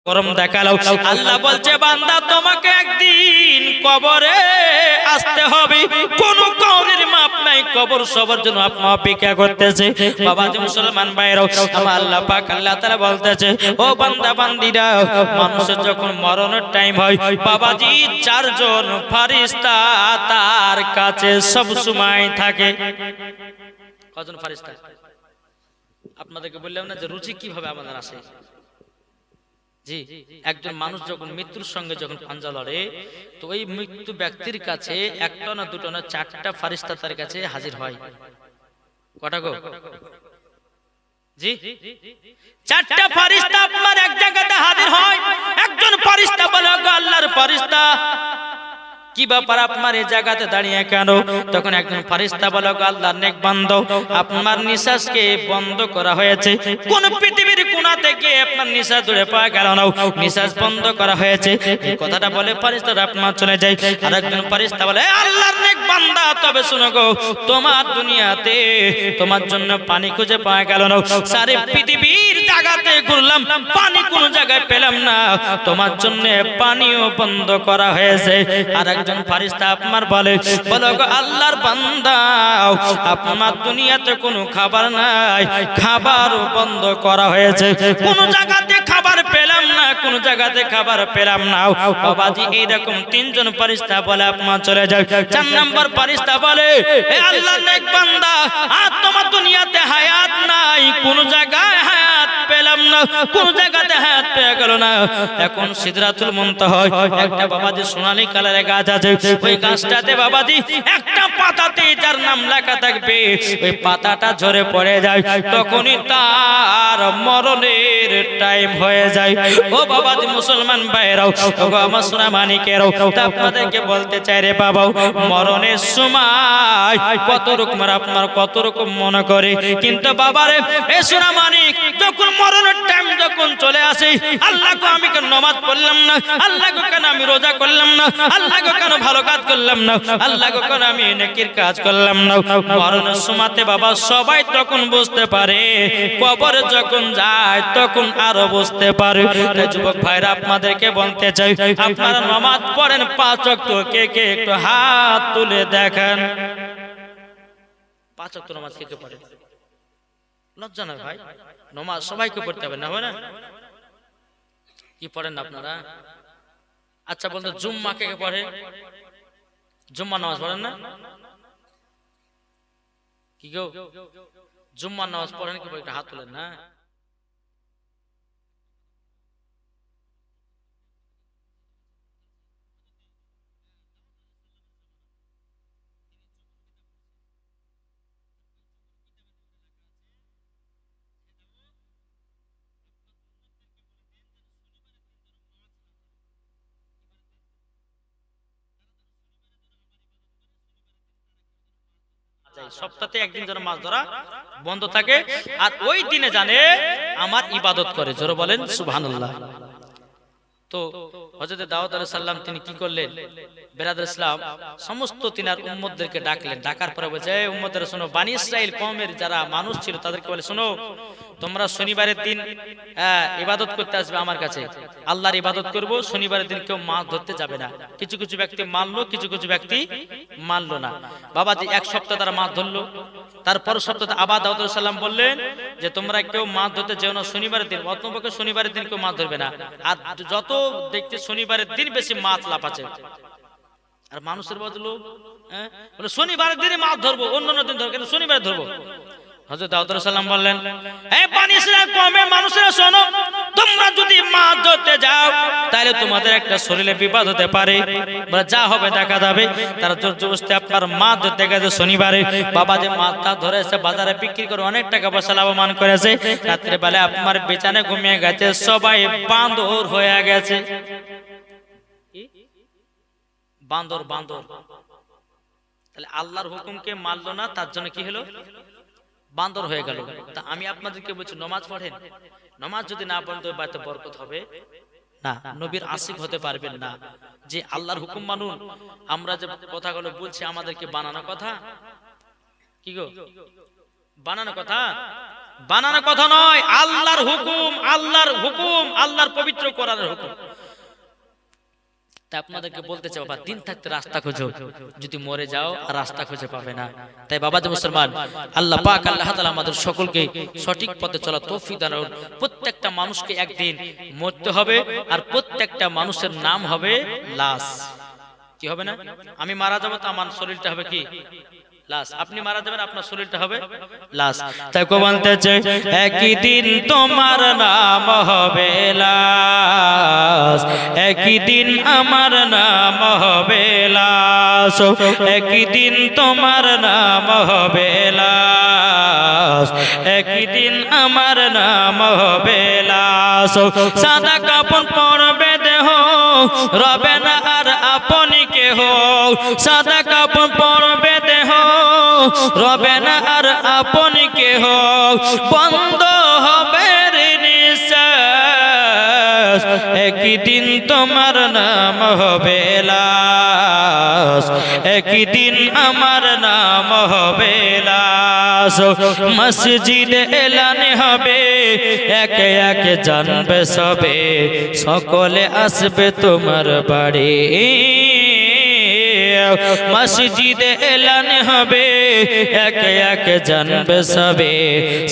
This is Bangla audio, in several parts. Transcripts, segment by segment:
গরম দেখালো। আল্লাহ বলছে বান্দা তোমাকে একদিন কবরে আসতে হবে, কোন কবরের মাপ নাই, কবর সবার জন্য আপনার অপেক্ষা করতেছে। বাবাজি মুসলমান ভাইরাও, আমার আল্লাহ পাক আল্লাহ তাআলা বলতেছে ও বান্দা বান্দিরা, মানুষের যখন মরণের টাইম হয় বাবাজি চারজন ফেরেশতা তার কাছে সব সময় থাকে। কজন ফেরেশতা? আপনাদেরকে বললাম না যে রুচি কিভাবে আমাদের আসে। জি, একজন মানুষ যখন মৃত্যুর সঙ্গে যখন পাঞ্জা লড়ে, তো ওই মৃত্যু ব্যক্তির কাছে একটা না দুটো না চারটা ফেরেশতা তার কাছে হাজির হয়। কটা গো? জি, চারটা ফেরেশতা আপনার এক জায়গাতে হাজির হয়। একজন ফেরেশতা বলে গো আল্লাহর ফেরেশতা, কি ব্যাপার আপনার এই জায়গাতে দাঁড়িয়ে কেন? তখন একজন ফেরেশতা বলে গো আল্লাহর নেক বান্দা, আপনার নিঃশ্বাসকে বন্ধ করা হয়েছে, কোন পৃথিবীর কোণা থেকে আপনার নিঃশ্বাস দূরে পাওয়া গেল না, নিঃশ্বাস বন্ধ করা হয়েছে। এই কথাটা বলে ফেরেশতারা আপনার চলে যায়। আর একজন ফেরেশতা বলে আল্লাহর নেক বান্দা, তবে শুনো গো, তোমার দুনিয়াতে তোমার জন্য পানি খুঁজে পাওয়া গেল না, সারা পৃথিবীর জায়গাতে ঘুরলাম, পানি কোন জায়গায় পেলাম না, তোমার জন্য পানিও বন্ধ করা হয়েছে। আর একজন ফেরেশতা আপনার বলে গো আল্লাহর বান্দা, আপনার দুনিয়াতে কোনো খাবার নাই, খাবারও বন্ধ করা হয়েছে, কোন জায়গাতে খাবার পেলাম না, কোন জায়গাতে খাবার পেলাম না। বাবাজি এইরকম তিনজন ফেরেশতা বলে আপনার চলে যায়। চার নাম্বার ফেরেশতা বলে হে আল্লাহর নেক বান্দা, আর তোমার দুনিয়াতে হায়াত নাই, কোন জায়গায় হায়াত পেলাম না, কোন জায়গাতে হায়াত পেয়ে গেল না। এখন সিদরাতুল মুনতাহা একটা বাবাজি সোনালী কালারের গাছ আছে, ওই গাছটাতে বাবাজি একটা পাতাতে যার নাম লেখা থাকবে, ওই পাতাটা ঝরে পড়ে যায়, তখনই তার মরণের টাইম হয়ে যায়। ও বাবাজি মুসলমান ভাইরাও, ও আমার সোনা মানিকেরাও, তা আপনাদেরকে বলতে চাই রে বাবা, মরণের সময় কত রকম আপনার কত রকম মনে করে, কিন্তু বাবারে এ সোনা মানিক, যখন মরণের টাইম যখন চলে আসে, আল্লাহ গো আমি কেন নামাজ পড়লাম না, আল্লাহ গো কেন আমি রোজা করলাম না, আল্লাহ গো কেন ভালো কাজ করলাম না, আল্লাহ গো কেন আমি নেকির কাজ করলাম না। মরণের সময়তে বাবা সবাই তখন বুঝতে পারে, কবরে যখন যায় তখন আরো বুঝতে পারে। তাই যুবক ভাইরা আপনাদেরকে বলতে চাই, আপনারা নামাজ পড়েন 5 ওয়াক্ত, কে কে একটু হাত তুলে দেখেন। 5 ওয়াক্ত নামাজ কে কে পড়ে? লজ্জা না ভাই, নামাজ সবাইকে পড়তে হবে না, হয় না? কি পড়েন না আপনারা? আচ্ছা বলতো জুম্মা কে কে পড়ে? জুম্মা নামাজ পড়েন না? কি গো, জুম্মা নামাজ পড়েন কি? একটা হাত তুলেন না। সপ্তাহে একদিন যেন মাছ ধরা বন্ধ থাকে, আর ওই দিনে জানে আমার ইবাদত করে। জোরে বলেন সুবহানাল্লাহ। তো হযরত দাউদ আলাইহিস সালাম তিনি কি করলেন? বেরাদর ইসলাম সমস্ত তিনার উম্মতদেরকে ডাকলেন। ডাকার পরে বলছে এই উম্মতরা শোনো, বনি ইসরাইল কওমের যারা মানুষ ছিল তাদেরকে বলে শোনো, তোমরা শনিবারের দিন ইবাদত করতে আসবে আমার কাছে, আল্লাহর ইবাদত করব, শনিবারের দিন কেউ মাছ ধরতে যাবে না। কিছু কিছু ব্যক্তি মানলো, কিছু কিছু ব্যক্তি মানলো না। বাবাজি এক সপ্তাহ তারা মাছ ধরলো। তারপর সপ্তাহে আবার দাউদ আলাইহিস সালাম বললেন যে তোমরা কেউ মাছ ধরতে যেও না শনিবারের দিন, অতপক্ষে শনিবারের দিন কেউ মাছ ধরবে না। আর যত দেখতে শনিবারের দিন বেশি মাছ লাফাচ্ছে, আর মানুষের বদলো বলে শনিবারের দিনে মাছ ধরবো, অন্যান্য দিন ধরবো, কিন্তু শনিবারে ধরবো। হযরত দাউদ আলাইহিস সালাম বললেন হে বনি ইসরাইল কওমের মানুষেরা শোনো, তোমরা যদি মাছ ধরতে যাও তাহলে তোমাদের একটা শরীরে বিপদ হতে পারে, বলে যা হবে দেখা যাবে। তারা জোর জবরদস্তি আপনার মাছ ধরতে গেছে শনিবারে। বাবা যে মাছটা ধরেছে বাজারে বিক্রি করে অনেক টাকা পয়সা লাভবান করেছে, রাত্রে বেলা আপনার বিছানায় ঘুমিয়ে গেছে, সবাই বান্দর হয়ে গেছে। বান্দর বান্দর, তাহলে আল্লাহর হুকুমকে মানলো না, তার জন্য কি হলো? বান্দর হয়ে গেল। তা আমি আপনাদেরকে বলছি নামাজ পড়েন, নামাজ যদি না পড়েন তো বাড়িতে বরকত হবে না, নবীর আশিক হতে পারবেন না। যে আল্লাহর হুকুম মানুন। আমরা যে কথাগুলো বলছি আমাদেরকে বানানো কথা, কি গো বানানো কথা? বানানোর কথা নয়, আল্লাহর হুকুম, আল্লাহর হুকুম, আল্লাহর পবিত্র কোরআনের হুকুম। তাই আপনাদেরকে বলতে চাই বাবা, দিন থাকতে রাস্তা খোঁজো, যদি মরে যাও আর রাস্তা খুঁজে পাবে না। তাই বাবা যে মুসলমান, আল্লাহ পাক আল্লাহ তাআলা আমাদের সকলকে সঠিক পথে চলা তৌফিক দান করুন। প্রত্যেকটা মানুষকে একদিন মরতে হবে, আর প্রত্যেকটা মানুষের নাম হবে লাশ। কি হবে না? আমি মারা যাব তো আমার শরীরটা হবে কি? লাশ। আপনি মারা যাবেন, আপনার শরীরটা হবে লাশ। তাই কো বলতেছে একই দিন তোমার নাম হবে লাশ, একই দিন আমার নাম হবে লাশ, একই দিন তোমার নাম হবে লাশ, একই দিন আমার নাম হবে লাশ। সাদা কাপড় পরবে দেহ, রবে না আর আপনি কেহ। সাদা কাপড় পরবে দেহ, রবে না আর আপনি কেহ। বন্ধ হবে নিঃশ্বাস, একই দিন তোমার নাম হবে লাশ, একই দিন আমার নাম হবে লাশ। মসজিদে এলান হবে, একে একে জানবে সবে, সকলে আসবে তোমার বাড়ি। মসজিদে এলান হবে, একে একে জানবে সবে,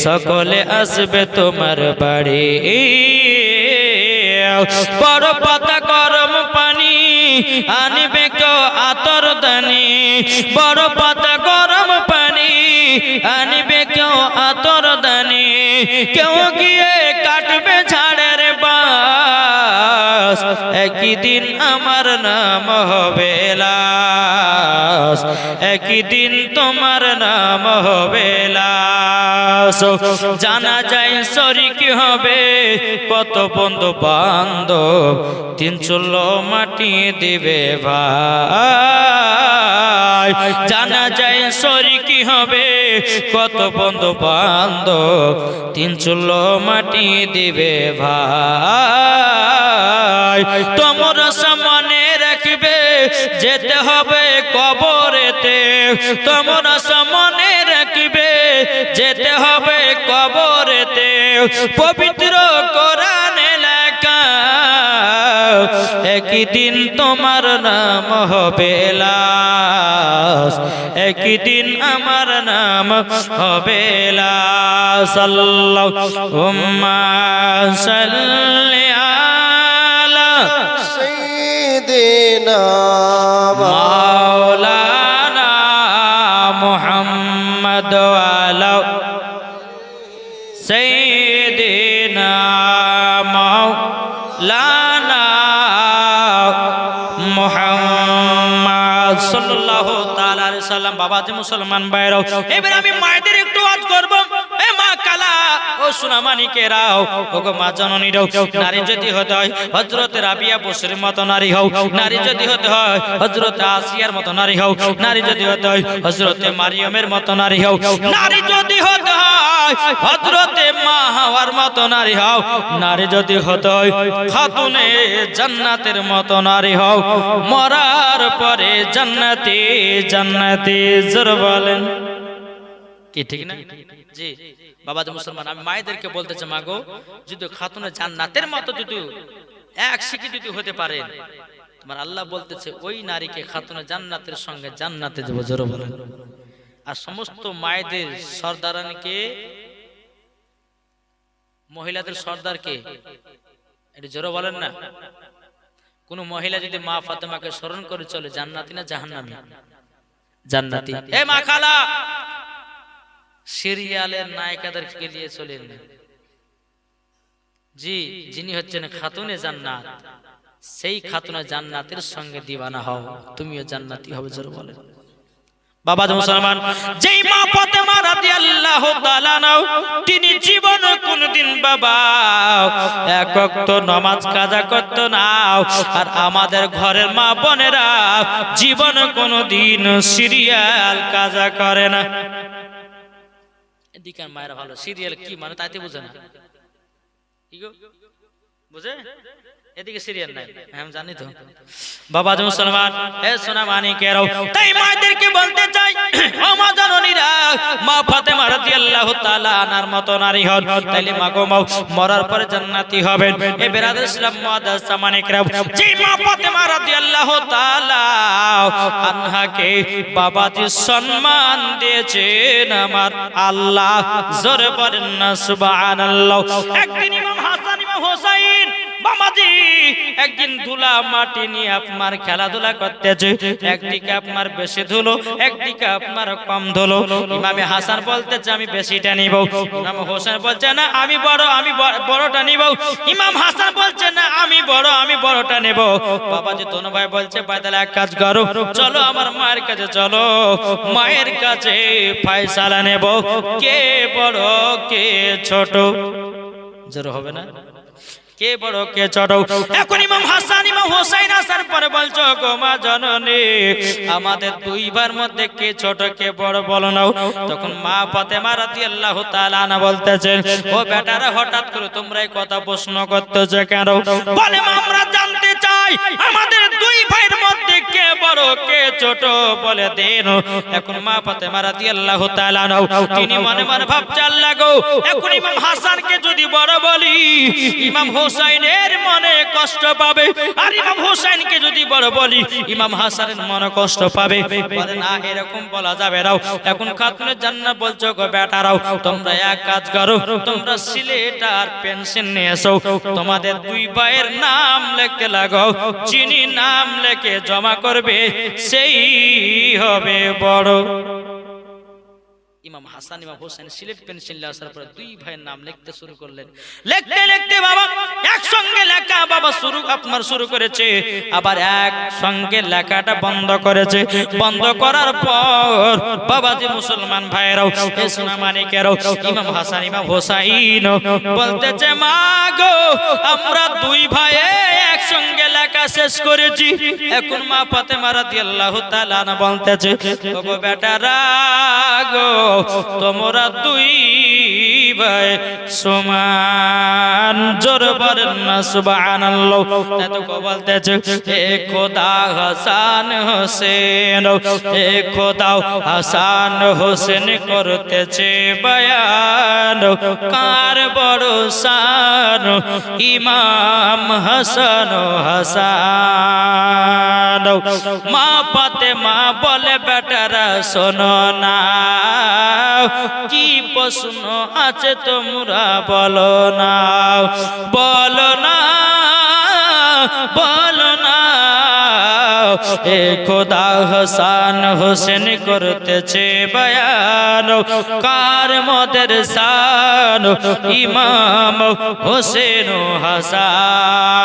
সকলে আসবে তোমার বাড়ি। বড় পাতা গরম পানি আনবে কেউ আতর দানি, বড় পাতা গরম পানি আনবে কেউ আতর দানি। কেউ গিয়ে কাটবে ঝাড়ের বাঁশ, একই দিন আমার নাম হবে লাশ, একই দিন তোমার নাম হবে লাশ। জানা যায় শরিক হবে কত বন্ধু বান্ধব, তিন চুলো মাটি দিবে ভাই। জানা যায় শরিক হবে কত বন্ধু বান্ধব, তিন চুলো মাটি দিবে ভাই। তোমরা সামনে রাখবে যেতে হবে কবরেতে, তোমরা সামনে রাখবে যেতে হবে কবরেতে। পবিত্র কোরআনে লেখা একই দিন তোমার নাম হবে লাশ, একই দিন আমার নাম হবে লাশ। আল্লাহুম্মা সাল্লি আলা সাইয়্যিদিনা মাওলানা মুহাম্মদ ওয়ালা সাইয়্যিদিনা মাওলানা মুহাম্মদ সাল্লাল্লাহু তাআলা আলাইহি সাল্লাম। বাবা যে মুসলমান ভাইরাও, এবার আমি মায়েদের একটু ওয়াজ করব। এ মা কালা, ও সোনামানিকেরাও, ও গো মা জননীরাও, নারী যদি হতে হয় হযরতে রাবিয়া বসরির মতো নারী হও, নারী যদি হতে হয় হযরতে আসিয়ার মতো নারী হও, নারী যদি হতে হয় হযরতে মারিয়মের মতো নারী হও, নারী যদি হতে হয় হযরতে মা হাওয়ার মতো নারী হও, নারী যদি হতে হয় খাতুনে জান্নাতের মতো নারী হও। মরার পরে জান্নাতি জান্নাতি জোর বলেন কি ঠিক না? জি বাবা যে মুসলমান, আমি মায়েদেরকে বলতে চাই, মাগো যদি খাতুনে জান্নাতের মতো যদি এক শিখি যদি হতে পারে, তোমার আল্লাহ বলতেছে ওই নারীকে খাতুনে জান্নাতের সঙ্গে জান্নাতে দেব, জোর বলেন। আর সমস্ত মায়েদের সর্দারানিকে, মহিলাদের সর্দারকে, এটা জোর বলেন না। কোন মহিলা যদি মা ফাতেমাকে স্মরণ করে চলে, জান্নাতি না জাহান্নামী? জান্নাতি। এ মা খালা, সিরিয়ালের নায়িকাদেরকে নিয়ে চলেন জি, যিনি হচ্ছেন খাতুনে জান্নাত, সেই খাতুনে জান্নাতের সঙ্গে দিওয়ানা হও, তুমিও জান্নাতি হবে, জোর বলেন। বাবা মুসলমান, যেই মা ফাতেমা রাদিয়াল্লাহু তাআলা নাও, তিনি জীবনে কোনদিন বাবা এক ওয়াক্ত নামাজ কাজা করত না। আর আমাদের ঘরের মা বোনেরা জীবনে কোনদিন সিরিয়াল কাজা করে না। এদিকে মায়েরা ভালো, সিরিয়াল কি মানে তাইতে বুঝে না। কি গো বুঝে এদিকে সিরিয়াল নাই আমি জানি তো বাবা যে মুসলমান হে সোনা মানিকেরাও তাই মায়েদেরকে বলতে চাই ও মা জননীরা মা ফাতেমা রাদিয়াল্লাহু তাআলা আনার মত নারী হন তাইলে মা গো মা মরার পরে জান্নাতি হবেন এ বিরাদর ইসলাম মুআদ্দাস মানিকেরাও যে মা ফাতেমা রাদিয়াল্লাহু তাআলা আনহাকে বাবাজি সম্মান দিয়েছেন আমার আল্লাহ জোরে বলেন না সুবহানাল্লাহ একদিন ইমাম হাসান ইমাম হোসেন বাবাজি একদিন ধুলা মাটি নিয়ে আপনার খেলাধুলা করতেছে একদিকে আপনার বেশি ধুলো একদিকে আপনার কম ধুলো ইমাম হাসান বলতেছে আমি বেশিটা নিব ইমাম হোসেন বলছে না আমি বড়টা নিব ইমাম হাসান বলছে না আমি বড়টা নেব বাবাজি দোনো ভাই বলছে ভাই তাহলে এক কাজ করো চলো আমার মায়ের কাছে চলো মায়ের কাছে ফয়সালা নেব কে বড় কে ছোট জোর হবে না কে বড় কে ছোট এখন ইমাম হাসান ইমাম হোসেন আসার পরে বলছো গো মা জননী আমাদের দুই ভাইয়ের মধ্যে কে ছোট কে বড় বলো নাও তখন মা ফাতেমা রাদিয়াল্লাহু তাআলা আনহা বলতেছেন ও বেটারা হঠাৎ করে তোমরা এই কথা প্রশ্ন করতেছো কেন বলে আমরা জানতে চাই আমাদের দুই ভাইয়ের মধ্যে কে বড় কে ছোট বলে দেন এখন মা ফাতেমা রাদিয়াল্লাহু তাআলা আনহা তিনি মনে মনে ভাবছে আল্লাহ গো এখন ইমাম হাসানকে যদি বড় বলি ইমাম হোসেনের মনে কষ্ট পাবে আর ইমাম হোসেনকে যদি বড় বলি ইমাম হাসানের মনে কষ্ট পাবে বলে না এরকম বলা যাবে না এখন খাতুনে জান্নাত বলছো গো বেটারাও তোমরা এক কাজ করো তোমরা সিলেট আর পেন্সিল নিয়ে এসো তোমাদের দুই ভাইয়ের নাম লিখতে লাগাও যিনি নাম লিখে জমা করবে সেই হবে বড় ইমাম হাসান ইমাম হোসেন সিলেট পেন্সিল আসার পরে দুই ভাইয়ের নাম লিখতে শুরু করলেন লিখতে লিখতে বাবা একসঙ্গে লেখা বাবা শুরু করেছে আবার একসঙ্গে লেখাটা বন্ধ করেছে বন্ধ করার পর বাবাজি মুসলমান ভাইরাও এ সোনা মানিকেরাও ইমাম হাসান ইমাম হোসেন বলতেছে মা গো আমরা দুই ভাই একসঙ্গে লেখা শেষ করেছি এখন মা ফাতেমা রাদিয়াল্লাহু তাআলা আনহা বলতেছে ওগো বেটারা গো তোমরা দুই ভাই সমান জোর বলেন না সুবহানাল্লাহ এত কো বলতেছে হে খোদা হাসান হোসেন হে খোদা হাসান হোসেন করতেছে বয়ান কার বড় শান ইমাম হাসান হাসান মা ফাতেমা বলে বেটারা শোনো না কি প্রশ্ন আছে তোমরা বলো না বলো না বলো না এ খোদা হাসান হোসেন করতেছে বয়ান কার মদের শান ইমাম হোসেন হাসান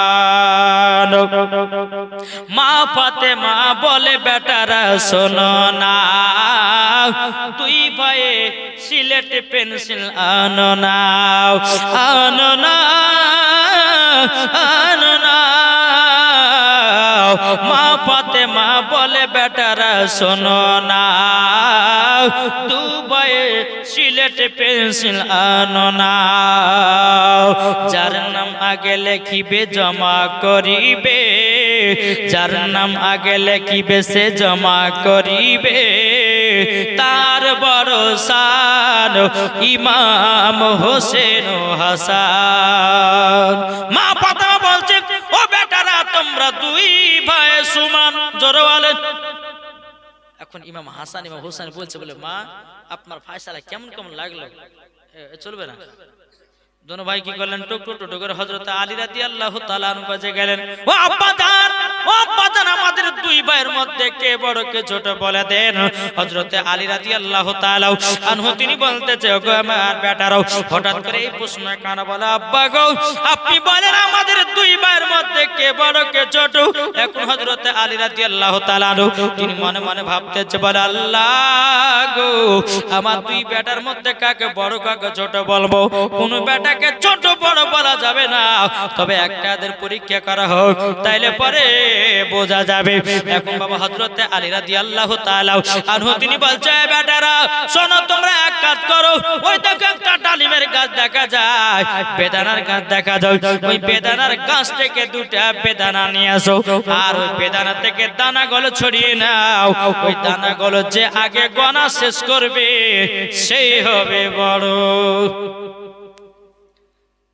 মা ফাতেমা বলে বেটারা শোনো না তুই ভাই সিলেট পেন্সিল আনো না আনো না আনো না মা ফাতেমা বলে বেটারা শোনো না দুবাই সিলেট পেন্সিল আনো না যার নাম আগে লিখিবে জমা করিবে যার নাম আগে লিখিবে সে জমা করিবে তার বড় শান ইমাম হোসেন হাসান মা ফাতেমা বলছে ও বেটারা তোমরা দুই ভাই সমান জোরে বলেন এখন ইমাম হাসান ইমাম হোসেন বলছে বলে মা আপনার ফয়সালা কেমন কেমন লাগলো চলবে না दोनों भाई की करलें टुक टुक टुक कर हजरत आली রাদিয়াল্লাহু তাআলা আনহু কাছে গেলেন ও আব্বা জান আমাদের দুই ভাইয়ের মধ্যে কে বড় কে ছোট বলে দেন হযরত আলী রাদিয়াল্লাহু তাআলা আনহু তিনি বলতেছে ওগো আমার বেটারাও হঠাৎ করে এই প্রশ্ন কেন বলে আব্বা গো আপনি বলেন আমাদের দুই ভাইয়ের মধ্যে কে বড় কে ছোট। এখন হযরত আলী রাদিয়াল্লাহু তাআলা আনহু তিনি মনে মনে ভাবতেছে, বলে আল্লাহ গো, আমার দুই বেটার মধ্যে কাকে বড় কাকে ছোট বলবো? কোন বেটাকে ছোট বড় বলা যাবে না, তবে একটাদের পরীক্ষা করা হোক, তাইলে পরে বোঝা যাবে। এখন বাবা হযরত আলী রাদিয়াল্লাহু তাআলা আনহু তিনি বলছে, বেটারা শোনো, তোমরা এক কাজ করো, ওই দেখো একটা ডালিমের গাছ দেখা যায়, বেদানার গাছ দেখা যায়, ওই বেদানার গাছ থেকে দুটা বেদানা নিয়ে আসো, আর ওই বেদানা থেকে দানাগুলো ছড়িয়ে নাও। ওই দানাগুলো যে আগে গোনা শেষ করবে সেই হবে বড়।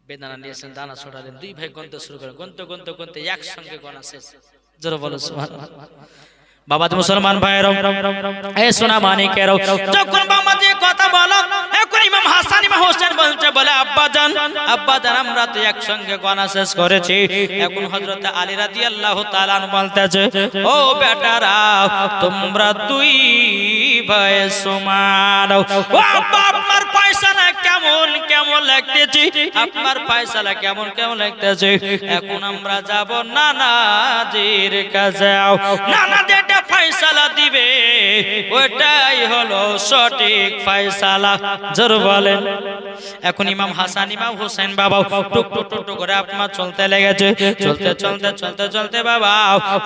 বেদানা নিয়েছেন, দানা ছড়ালেন, দুই ভাই গন্তে শুরু করে, গন্তে একসঙ্গে গোনা শেষ। জোরে বলো সুবহানাল্লাহ। বাবা মুসলমান ভাইয়েরা, এই সোনা মানিকেরা, যখন বাবা যে কথা বলো, এখন ইমাম হাসান ইমাম হোসেন বলছে, বলে আব্বা জান আমরা তো একসঙ্গে গোনা শেষ করেছি। এখন হযরত আলী রাদিয়াল্লাহু তাআলা আনহু বলতেছে, ও বেটারা, তোমরা দুই ভাই সমান। ও আব্বা, আপনার ফয়সালা কেমন কেমন লাগতেছে, আপনার ফয়সালা কেমন কেমন লাগতেছে। এখন আমরা যাব নানাজির কাছে, নানা যেটা ফয়সালা দিবে ওটাই হলো সঠিক ফয়সালা। জোর বলেন। এখন ইমাম হাসান ইমাম হোসেন বাবা টুক টুক টুক করে আপনার চলতে লেগেছে। চলতে বাবা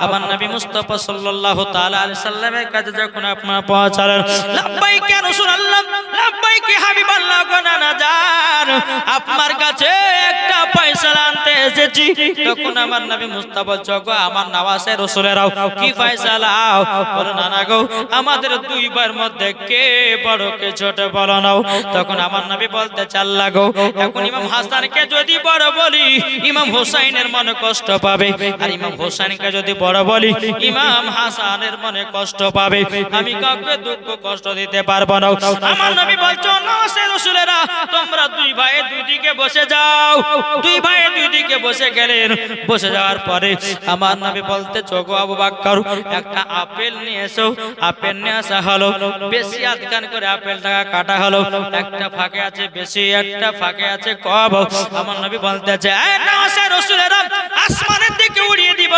আমার নবী মুস্তাফা সাল্লাল্লাহু তাআলা আলাইহি সাল্লামের কাছে যখন আপনার পৌঁছালেন, লাব্বাইক ইয়া রাসূলুল্লাহ, লাব্বাইক ইয়া হাবিবাল্লাহ, না যান, আপনার কাছে একটা ফয়সালা আনতে এসেছি। তখন আমার নবী মুস্তাফা জগো, আমার নওয়াজে রাসূলেরাও কি ফয়সালা? বলো নানা গো, আমাদের দুই ভাইয়ের মধ্যে কে বড় কে ছোট বলো নাও। তখন আমার নবী বলতে চাল্লা গো, এখন ইমাম হাসানকে যদি বড় বলি ইমাম হোসাইনের মনে কষ্ট পাবে, আর ইমাম হোসাইনকে যদি বড় বলি ইমাম হাসানের মনে কষ্ট পাবে। আমি কাউকে দুঃখ কষ্ট দিতে পারবো না। আমার নবী বলছো, নওয়াজে রাসূলেরা, তোমরা দুই ভাই দুই দিকে বসে যাও। দুই ভাই দুই দিকে বসে গেলেন। বসে যাওয়ার পরে আমার নবী বলতে, চোগো আবু বকর, একটা আপেল নিয়ে এসো। আপেল নিয়ে আসা হলো, বেশি আধখান করে আপেলটা কাটা হলো, একটা ফাঁকে আছে বেশি, একটা ফাঁকে আছে কম। আমার নবী বলতেছে, এই নওয়াজে রাসূলেরা, আসমানের দিকে উড়িয়ে দিব,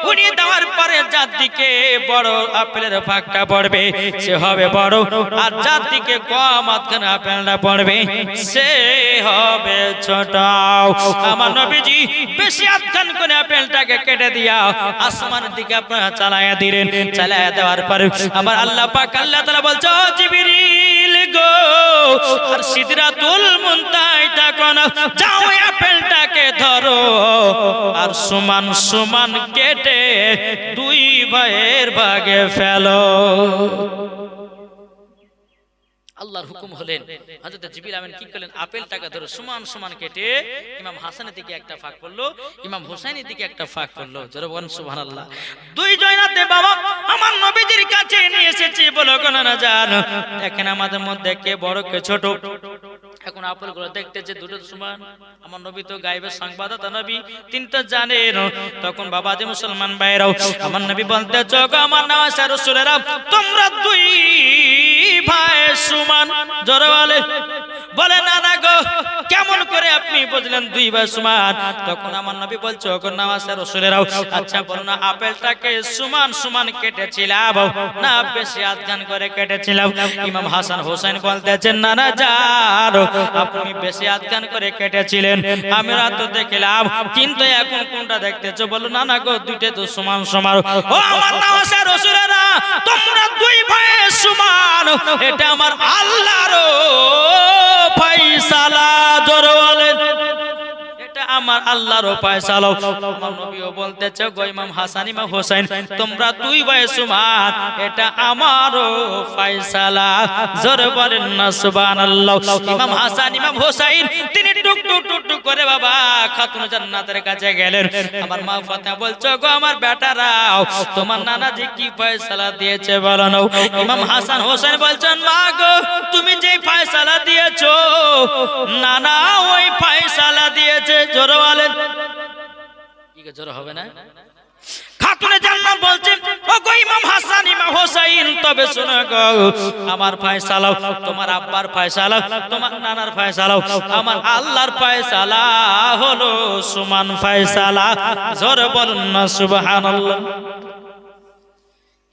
উড়িয়ে দেওয়ার পরে যার দিকে বড় আপেলের ফাঁকটা পড়বে সে হবে বড়, আর যার দিকে কম আধখান আপেলটা পড়বে সে হবে ছোট। আমার নবীজি বেশি আধখান করে আপেলটাকে কেটে দিয়া আসমানের দিকে আপনারা চালায়া দিলেন। চালায়া দেওয়ার পরে আবার আল্লাহ পাক আল্লাহ তাআলা বলছে, ও জিবরিল গো, আর সিদরাতুল মুনতাহায় থাকো না, যাও আপেলটাকে ধরো আর সমান সমান কেটে দুই ভাইয়ের ভাগে ফেলো। আল্লাহর হুকুম হলেন, হযরত জিবরিল আমিন কি করলেন, আপেলটাকে ধরে সমান সমান কেটে ইমাম হাসানের দিকে একটা ফাঁক করলো, ইমাম হোসেনের দিকে একটা ফাঁক করলো। জোরে বলেন সুবহানাল্লাহ। দুই জয়নাতে বাবা আমার নবীজির কাছে নিয়ে এসেছি, বলো কোন না জান, দেখেন আমাদের মধ্যে কে বড় কে ছোট। এখন আপেলগুলো দেখতেছে দুটো সমান। আমার নবী তো গায়েবের সংবাদদাতা নবী, তিনি তো জানেন। তখন বাবা যে মুসলমান ভাইরাও আমার নবী বলতে, চোখো আমার নওয়াজে রাসূলেরা, তোমরা দুই ভাই সমান। জোরে বলে নানা গো, কেমন করে আপনি বুঝলেন দুই ভাই সমান? তখন আমার নবী বলছে, ওগো নওয়াজে রাসূলেরাও, আচ্ছা বলো না, আপেলটাকে সমান সমান কেটেছিলাম না বেশি আধখান করে কেটেছিলাম? ইমাম হাসান হোসেন বলতেছেন, নানা যান, আপনি বেশি আধখান করে কেটেছিলেন, আমরা তো দেখলাম, কিন্তু এখন কোনটা দেখতেছো? বলো নানা গো, দুইটা তো সমান সমান। ও আমার নওয়াজে রাসূলেরা, তোমরা দুই ভাই সমান, এটা আমার আল্লাহর ফয়সালা। জোরে বলেন, এটা আমার আল্লাহর ফয়সালা। আমার নবীও বলতেছে, গো ইমাম হাসান ইমাম হোসেন, তোমরা দুই ভাই সমান, এটা আমারও ফয়সালা। জোরে বলেন না সুবহানাল্লাহ। ইমাম হাসান ইমাম হোসেন তিনি টুক টুক টুক টুক করে বাবা খাতুন জান্নাতের কাছে গেলেন। আমার মা ফাতেমা বলছে, গো আমার বেটারাও, তোমার নানাজি কি ফয়সালা দিয়েছে বলো না? ইমাম হাসান হোসেন বলছেন, মা গো, তুমি যে ফয়সালা দিয়েছো নানা ওই ফয়সালা দিয়েছে। জোরে বলেন, কি জোরে হবে না? খাতুনে জান্নাত বলছেন, ও গো ইমাম হাসান ইমাম হোসেন, তবে শোনো গো, আমার ফয়সালা, তোমার আব্বার ফয়সালা, তোমার নানার ফয়সালা, আমার আল্লাহর ফয়সালা হলো সমান ফয়সালা। জোরে বলুন না সুবহানাল্লাহ।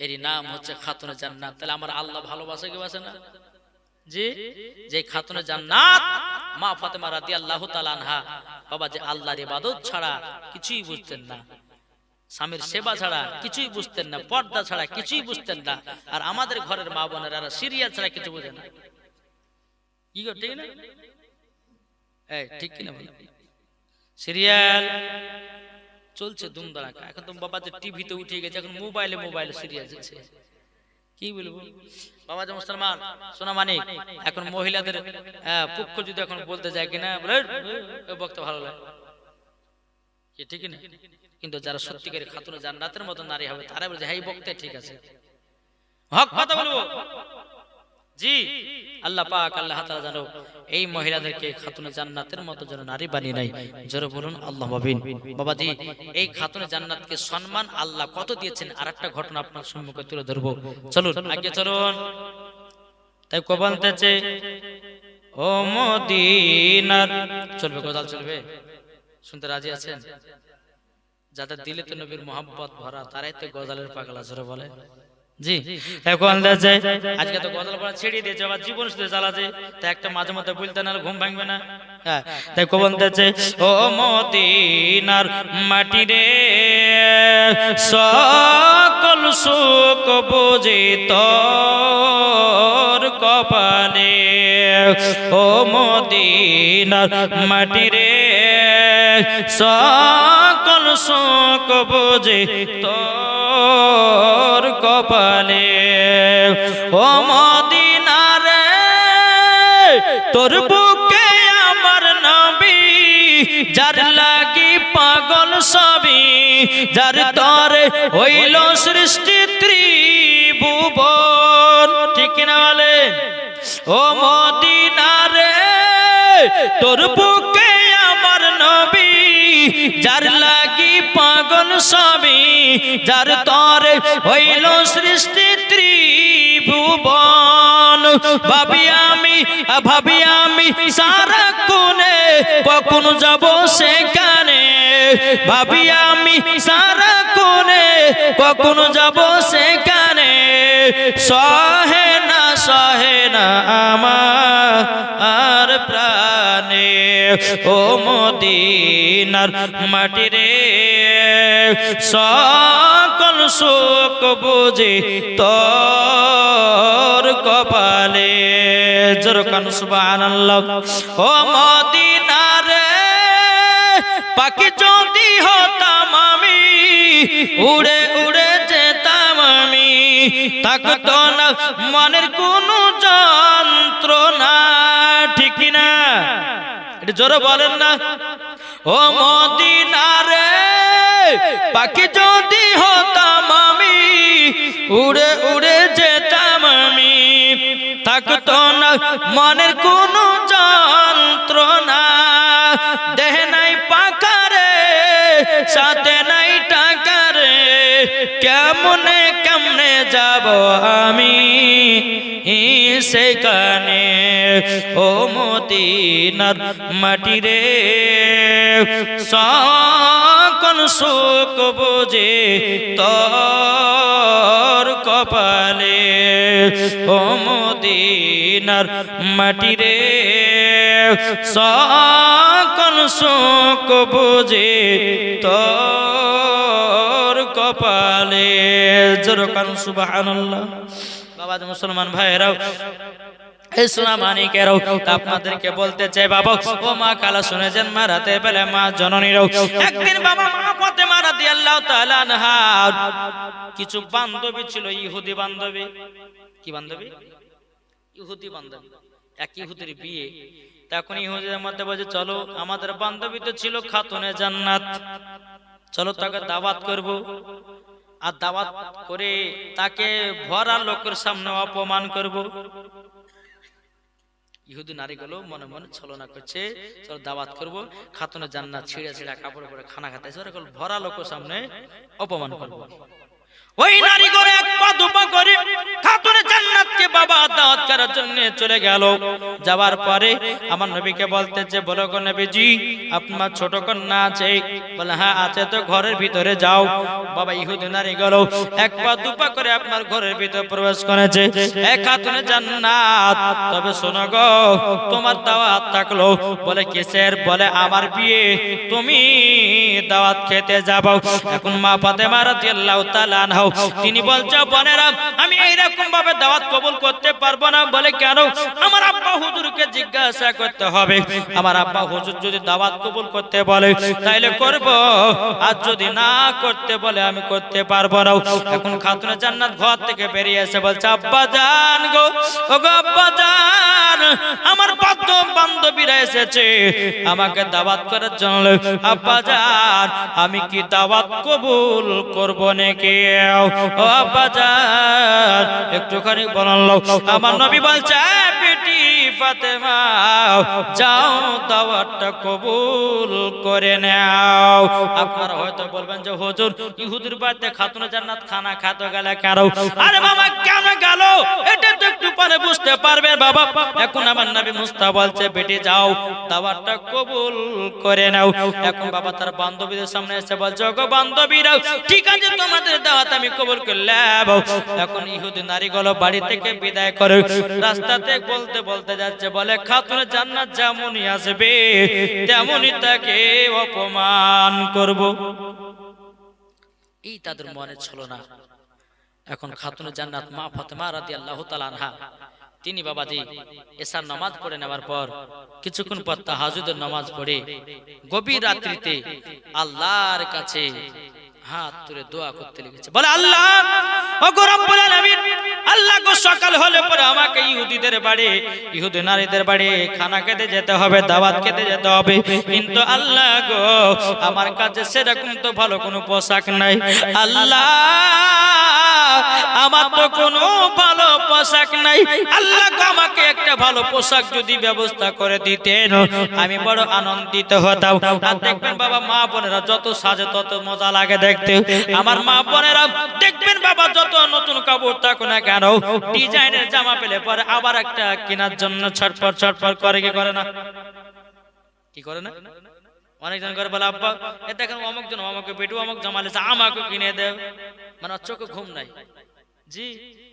এর নাম হচ্ছে খাতুনে জান্নাত। তাহলে আমার আল্লাহ ভালোবাসে কি বাসে না? জি, যে খাতুনে জান্নাত মা ফাতেমা রাদিয়াল্লাহু তাআলা আনহা, বাবা যে আল্লাহর ইবাদত ছাড়া কিছুই বুঝতেন না, স্বামীর সেবা ছাড়া কিছুই বুঝতেন না, পর্দা ছাড়া কিছুই বুঝতেন না। আর আমাদের ঘরের মা বোনেরা সিরিয়াল ছাড়া কিছু বুঝে না। কি গো, ঠিক না? এই ঠিক কিনা বল? সিরিয়াল চলছে দুমদারাকা। এখন তো বাবা যে টিভিতে উঠে গেছে, এখন মোবাইলে সিরিয়াল চলছে। কি বলবো বাবা যে মুসলমান সোনা মানিক, এখন মহিলাদের পক্ষ যদি এখন বলতে যায় কিনা বলে বক্তা ভালো লাগে, ঠিক না? কিন্তু যারা সত্যিকারের খাতুনে জান্নাতের মতো নারী হবে তারা বলছে হ্যাঁ বক্তা ঠিক আছে, হক কথা বলবো। জি, আল্লাহ পাক আল্লাহ তাআলা জানো এই মহিলাদেরকে খাতুনে জান্নাতের মতো যেন নারী বানিয়ে নাই। জোরে বলুন আল্লাহ আমিন। বাবাজি, এই খাতুনে জান্নাতকে সম্মান আল্লাহ কত দিয়েছেন আরেকটা ঘটনা আপনার সম্মুখে তুলে ধরবো। চলুন আগে চলুন। তাই কো বলতেছে, ও মদিনার, চলবে গজল চলবে, শুনতে রাজি আছেন? যাদের দিলে তো নবীর মোহাম্মত ভরা তারাই তো গজলের পাগলা। জোরে বলে জি। এখন আজকে তো গজল পড়া ছেড়ে দিয়েছে, আবার জীবন শুধু জ্বালাছে, তাই একটা মাঝে মধ্যে বলতে না ঘুম ভাঙবে না। তাই কবন্তেছে, ও মদিনার মাটি রে সকল সুখ বুঝি তোর কপালে, ও মদিনার মাটি রে সকল সুখ বুঝি তোর কপালে, ও মদিনারে তোর বুকে আমার নবী, যার লাগি পাগল সবই, যার তরে হইল সৃষ্টি ত্রিভুবন। ঠিক কিনা বলে? ও মদিনারে তোর বুকে আমার নবী, যার লাগি পাগল সবই, যার তরে হইল সৃষ্টি ত্রিভুবন। ভাবি আমি সারা কোণে কখন যাব সেখানে, ভাবি আমি সারা কোণে কখন যাব সেখানে, সহে না আমার প্রাণে, ও মদিনার মাটি রে সকল সুখ বুঝি তোর কপালে। জোরকান সুবহানাল্লাহ। ও মদিনারে পাখি যদি হতাম আমি, উড়ে উড়ে যেতাম আমি, থাকতো না মনের কোনো যন্ত্রণা। ঠিক না? এটা জোরে বলেন না। ও মদিনারে পাখি যদি হতাম আমি, উড়ে উড়ে যেতাম আমি, থাকতো না মনের কোনো যন্ত্রণা। দেহ নাই পাখারে, সাথে নাই টাকারে, কেমনে যাব আমি সেখানে, ও মদিনার মাটি রে সকল সুখ বুঝে তোর কপালে, ও মদিনার মাটি রে সকল সুখ বুঝে তোর কপালে। জোরকান সুবহানাল্লাহ। বাবা মুসলমান ভাইরাও, এই সোনা মানিকেরাও আপনাদেরকে বলতে চাই বাবা, ও মা কালা শুনেছেন, মা রাতে বেলা মা জননীরাও একদিন বাবা মা ফাতেমা রাদিয়াল্লাহু তাআলা আনহা কিছু বান্ধবী ছিল, ইহুদি বান্ধবী। কি বান্ধবী? ইহুদি বান্ধবী। এক ইহুদির বিয়ে। তখন ইহুদিদের মধ্যে বলে, চলো আমাদের বান্ধবী তো ছিল খাতুনে জান্নাত, চলো তাকে দাওয়াত করব। আর দাওয়াত করে তাকে ভরা লোকের সামনে অপমান করব। ইহুদি নারীগুলো মনে মনে ছলনা করছে, চলো দাওয়াত করব, খাতুনে জান্নাত ছিঁড়ে ছিঁড়ে কাপড় পরে খানা খাতেছে, ওরা ভরা লোক সামনে অপমান করবো। ওই নারী করে এক পা দুপা করে খাতুনে জান্নাতকে বাবা দাওয়াত করার জন্য চলে গেল। যাওয়ার পরে আমার নবীকে বলতেছে, বলো গো নবীজি আপনার ছোট কন্যা আছে? বলে হ্যাঁ আছে। তো ঘরের ভিতরে যাও। বাবা ইহুদি নারী গেল, এক পা দুপা করে আপনার ঘরের ভিতরে প্রবেশ করেছে। এক খাতুনে জান্নাত, তবে শোনো গো তোমার দাওয়াত থাকলো। বলে কিসের? বলে আমার বিয়ে, তুমি দাওয়াত খেতে যাবো। এখন মা ফাতেমা রাদিয়াল্লাহু তাআলা আনহা তিনি বলছে, বোনেরা আমি এইরকম ভাবে দাওয়াত কবুল করতে পারবো না। বলে কেন? আমার আব্বা হুজুরকে জিজ্ঞাসা করতে হবে। আমার আব্বা হুজুর যদি দাওয়াত কবুল করতে বলে তাইলে করব, আর যদি না করতে বলে আমি করতে পারবো না। এখন খাতুনে জান্নাত ঘর থেকে বেরিয়ে এসে বলছে, আব্বা জান গো, ও গো আব্বা জান, আমার বান্ধবীরা এসেছে আমাকে দাওয়াত করার জন্য। আব্বা জান আমি কি দাওয়াত কবুল করব নাকি? ও আব্বা জান একটুখানি বলুন। আমার নবী বলছে, বেটি ফাতেমা যাও দাওয়াতটা কবুল করে নাও। আপনারা হয়তো বলবেন যে হুজুর ইহুদির বাড়িতে খাতুনে জান্নাত খানা খেতে গেলে কেন? আরে বাবা কেন গেল এটা তো একটু পরে বুঝতে পারবে বাবা। এখন আমার নবী মুস্তাফা বলছে, বেটি যাও দাওয়াতটা কবুল করে নাও। এখন বাবা তার বান্ধবীদের সামনে এসে বলছে, ওগো বান্ধবীরা ঠিক আছে তোমাদের দাওয়াত আমি কবুল করলাম। এখন ইহুদি নারীগুলো বাড়ি থেকে বিদায় করে রাস্তাতে বলতে বলতে যাচ্ছে, বলে খাতুনে জান্নাত যেমনই আসবে তেমনই তাকে অপমান করব। এই তাদের মনে ছিল না। এখন খাতুনে জান্নাত মা ফাতেমা রাদিয়াল্লাহু তাআলা আনহা তিনি বাবাজি এশার নামাজ পড়ে নেওয়ার পর কিছুক্ষণ পর তাহাজ্জুদের নামাজ পড়ে গভীর রাত্রিতে আল্লাহর কাছে হাত তুলে দোয়া করতে লেগেছে। বলে আল্লাহ ওগো রব্বুল আলামিন, আল্লাহ গো সকাল হলে পরে আমাকে ইহুদিদের বাড়ি, ইহুদি নারীদের বাড়ি খানা খেতে যেতে হবে, দাওয়াত খেতে যেতে হবে। কিন্তু আল্লাহ গো আমার কাছে সেরকম তো ভালো কোনো পোশাক নাই। আল্লাহ আমার তো কোনো ভালো পোশাক নাই। আল্লাহ গো আমাকে একটা ভালো পোশাক যদি ব্যবস্থা করে দিতেন আমি বড় আনন্দিত হতাম। আর দেখবেন বাবা মা বোনেরা যত সাজে তত মজা লাগে দেখতে। আমার মা বোনেরা দেখবেন বাবা যত নতুন কাপড় থাকুক না কেন, ডিজাইনের জামা পেলে পরে আবার একটা কেনার জন্য ছটফট ছটফট করে, কি করে না? কি করে না? অনেকজন করে বলে, আব্বা এ দেখেন অমুক জন আমাকে বেটু অমুক জামা লেছে আমাকে কিনে দেয়। মানে চোখে ঘুম নাই জি।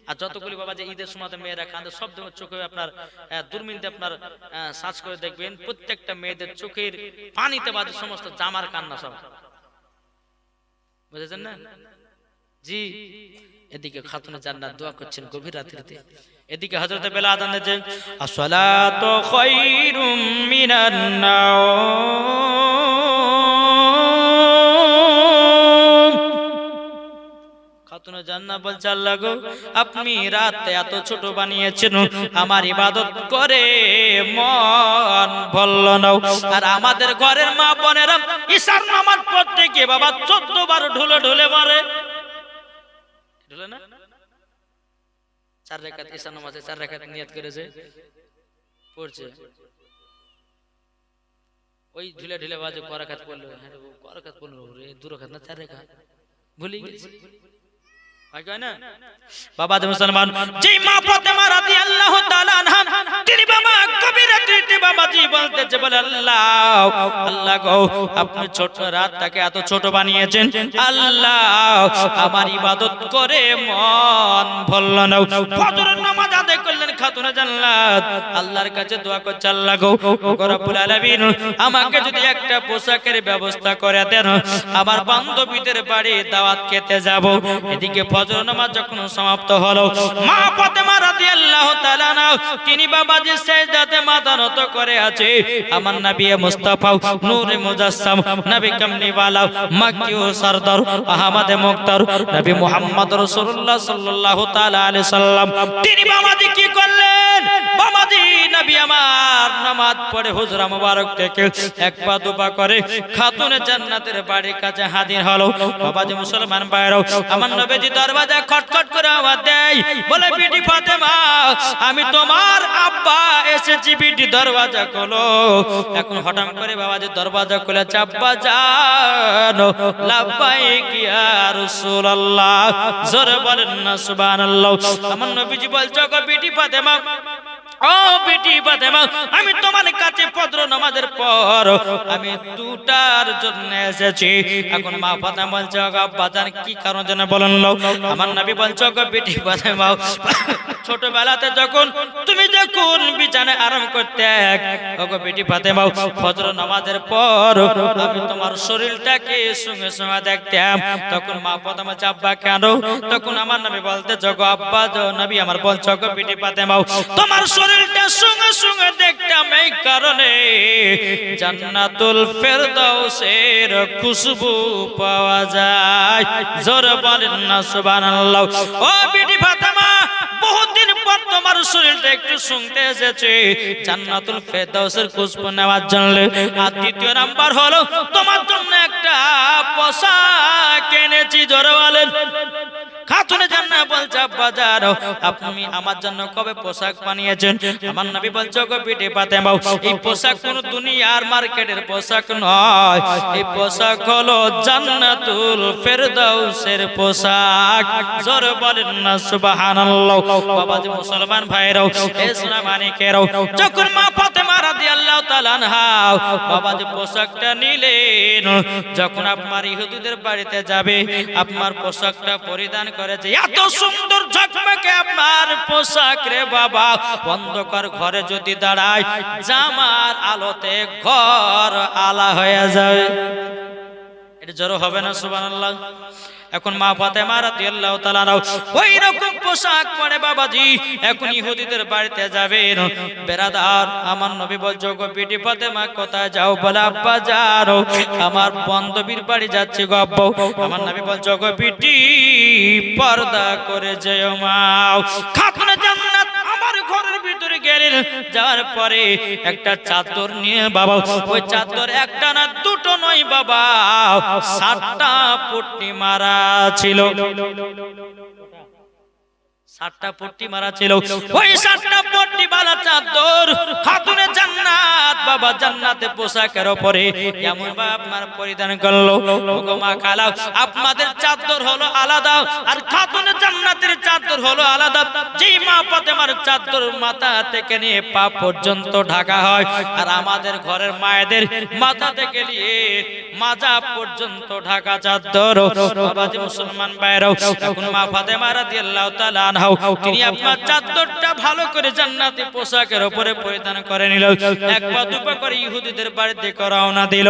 আর যতগুলি বাবা যে ঈদের সময় মেয়েরা কাঁদে সব চোখে আপনার দূরবীনতে আপনার সার্চ করে দেখবেন প্রত্যেকটা মেয়েদের চোখের পানিতে বাজে সমস্ত জামার কান্না সব, বুঝেছেন না জি। এদিকে খাতুনে জান্নাত দোয়া করছেন গভীর রাত্রিতে, এদিকে হযরত বেলাল আযান দিয়েছেন, আসসালাতু খায়রুম মিনান নাওম। খাতুনে জান্নাত বলছে, আল্লাহ গো আপনি রাতে এত ছোট বানিয়েছেন, আমার ইবাদত করে মন ভরল না। আর আমাদের ঘরের মা বোনেরা ঈশার নামাজ পড়তে গিয়ে বাবা 14 বার ঢুলে ঢুলে মারে, ঢুলে না 4 রাকাত ঈশার নামাজে 4 রাকাত নিয়ত করেছে পড়ছে, ওই ঢুলে ঢুলে বাজে ক রাকাত পড়লো, হ্যাঁ ক রাকাত পড়লো রে 2 রাকাত না 4 রাকাত ভুলে গেছে। বাবা মুসলমান যেই মা ফাতেমা রাদিয়াল্লাহু তাআলা আনহা তিনি বাবা কবির রাত্রিতে বাবাজি বলতেছে, বলে আল্লাহ আল্লাহ গো আপনি ছোট রাতটাকে এত ছোট বানিয়েছেন, আল্লাহ আমার ইবাদত করে মন ভরল না। ফজরের নামাজ আদায় করলেন খাতুনে জান্নাত, আল্লাহর কাছে দোয়া করছে, আল্লাহ গো রব্বুল আলামিন আমাকে যদি একটা পোশাকের ব্যবস্থা করে দেন, আমার বান্ধবীদের বাড়ি দাওয়াত খেতে যাব। এদিকে ফজর নামাজ যখন সমাপ্ত হলো, মা ফাতেমা রাদিয়াল্লাহু তাআলা আনহা তিনি বাবাজি সিজদাতে মাথা নত করে আছে। আমার নবী মুস্তাফা নূরে মুজাসসাম নবী কামলিওয়ালা মক্কি ও সরদার আহমদ মুক্তার নবী মুহাম্মদ রাসূলুল্লাহ সাল্লাল্লাহু তাআলা আলাইহি সাল্লাম তিনি বাবাজি কি করে করলেন বাবাজি নবী আমার নামাজ পড়ে হুজরা মুবারক থেকে এক পা দুপা করে খাতুনে জান্নাতের বাড়ির কাছে হাজির হলো বাবাজি মুসলমান ভাইরা আমার নবীজি দরজা খটখট করে আওয়াজ দেয় বলে বিটি ফাতেমা আমি তোমার আব্বা এসেছি বিটি দরজা খোলো এখন হঠাৎ করে বাবাজি দরজা খুলে আব্বা জানো লাব্বাইক ইয়া রাসূলুল্লাহ জোরে বলেন না সুবহানাল্লাহ আমার নবীজি বলছো গো বিটি ফাতেমা ও বিটি ফাতেমা আমি তোমার কাছে ফজর নামাজের পর আমি দুটার জন্য এসেছি এখন মা ফাতেমা বলছে গো আব্বা জান কি কারণ জন্য বলেন আমার নবী বলছো গো বিটি ফাতেমা ছোটবেলাতে যখন তুমি যখন বিছানায় আরাম করতে ওগো বিটি ফাতেমা ফজর নামাজের পর আমি তোমার শরীরটাকে সঙ্গে সঙ্গে দেখতাম তখন মা ফাতেমা আব্বা কেন তখন আমার নবী বলতে গো আব্বা নবী আমার বলছো গো বিটি ফাতেমা তোমার শরীরটা সঙ্গে সঙ্গে দেখতাম এই কারণে জান্নাতুল ফেরদাউসের খুশবু পাওয়া যায় জোরে বলেন না সুবহানাল্লাহ ও বিটি ফাতেমা বহুদিন পর তোমার শরীরটা একটু শুনতে এসেছে জান্নাতুল ফেরদাউসের খুশবু নেওয়ার জন্য আর দ্বিতীয় নাম্বার হলো তোমার জন্য একটা পোশাক এনেছি জোরে বলেন খাতুনে জান্নাত বলছে আব্বা জানো আপনি আমার জন্য কবে পোশাক বানিয়েছেন আমার নবী বলছে গো বিটি ফাতেমা এই পোশাক কোন দুনিয়ার মার্কেটের পোশাক নয় এই পোশাক হলো জান্নাতুল ফেরদাউসের পোশাক জোরে বলেন না সুবহানাল্লাহ বাবাজি মুসলমান ভাইরাও ইসলাম মানিকেরাও যখন মা ফাতেমা রাদিয়াল্লাহু তাআলা আনহা বাবাজি পোশাকটা নিলেন যখন আপনার ইহুদিদের বাড়িতে যাবে আপনার পোশাকটা পরিধান করেছে এত সুন্দর ঝকমকে আপনার পোশাক রে বাবা অন্ধকার ঘরে যদি দাঁড়ায় জামার আলোতে ঘর আলা হয়ে যায় এটা জোরে হবে না সুবহানাল্লাহ এখন মা ফাতেমা রাদিয়াল্লাহু তাআলা ওই রকম পোশাক পরে বাবাজি এখন ইহুদিদের বাড়িতে যাবেন বেরাদার আমার নবী বলছো গো বিটি ফাতেমা কোথায় যাও বলে আব্বা যাও আমার বান্ধবীর বাড়ি যাচ্ছি গো আব্বা আমার নবী বলছো গো বিটি পর্দা করে যেও মা খাতুনে জান্নাত আমার ঘরের ভিতরে গেলেন যাওয়ার পরে একটা চাদর নিয়ে বাবা ওই চাদর একটা না দুটো নয় বাবা 7টা পট্টি মারা ছিল 7টা পট্টি মারা ছিল ওই 7টা পট্টি বালা চাদর খাতুনে জান্নাত বাবা জান্নাতে পোশাকের উপরে এমন ভাবে আপনার পরিধান করলো ওগো মা খালা আপনাদের চাদর হলো আলাদা আর খাতুনে জান্নাতের চাদর হলো আলাদা যেই মা ফাতেমার চাদর মাথা থেকে নিয়ে পা পর্যন্ত ঢাকা হয় আর আমাদের ঘরের মায়েদের মাথা থেকে নিয়ে মাজা পর্যন্ত ঢাকা চাদর বাবাজি মুসলমান ভাইরাও এখন মা ফাতেমা রাদিয়াল্লাহু তাআলা আনহা তিনি আপনার চাদরটা ভালো করে জান্নাতি পোশাকের উপরে পরিধান করে নিল এক পা দুপা করে ইহুদিদের বাড়িতে রওনা দিল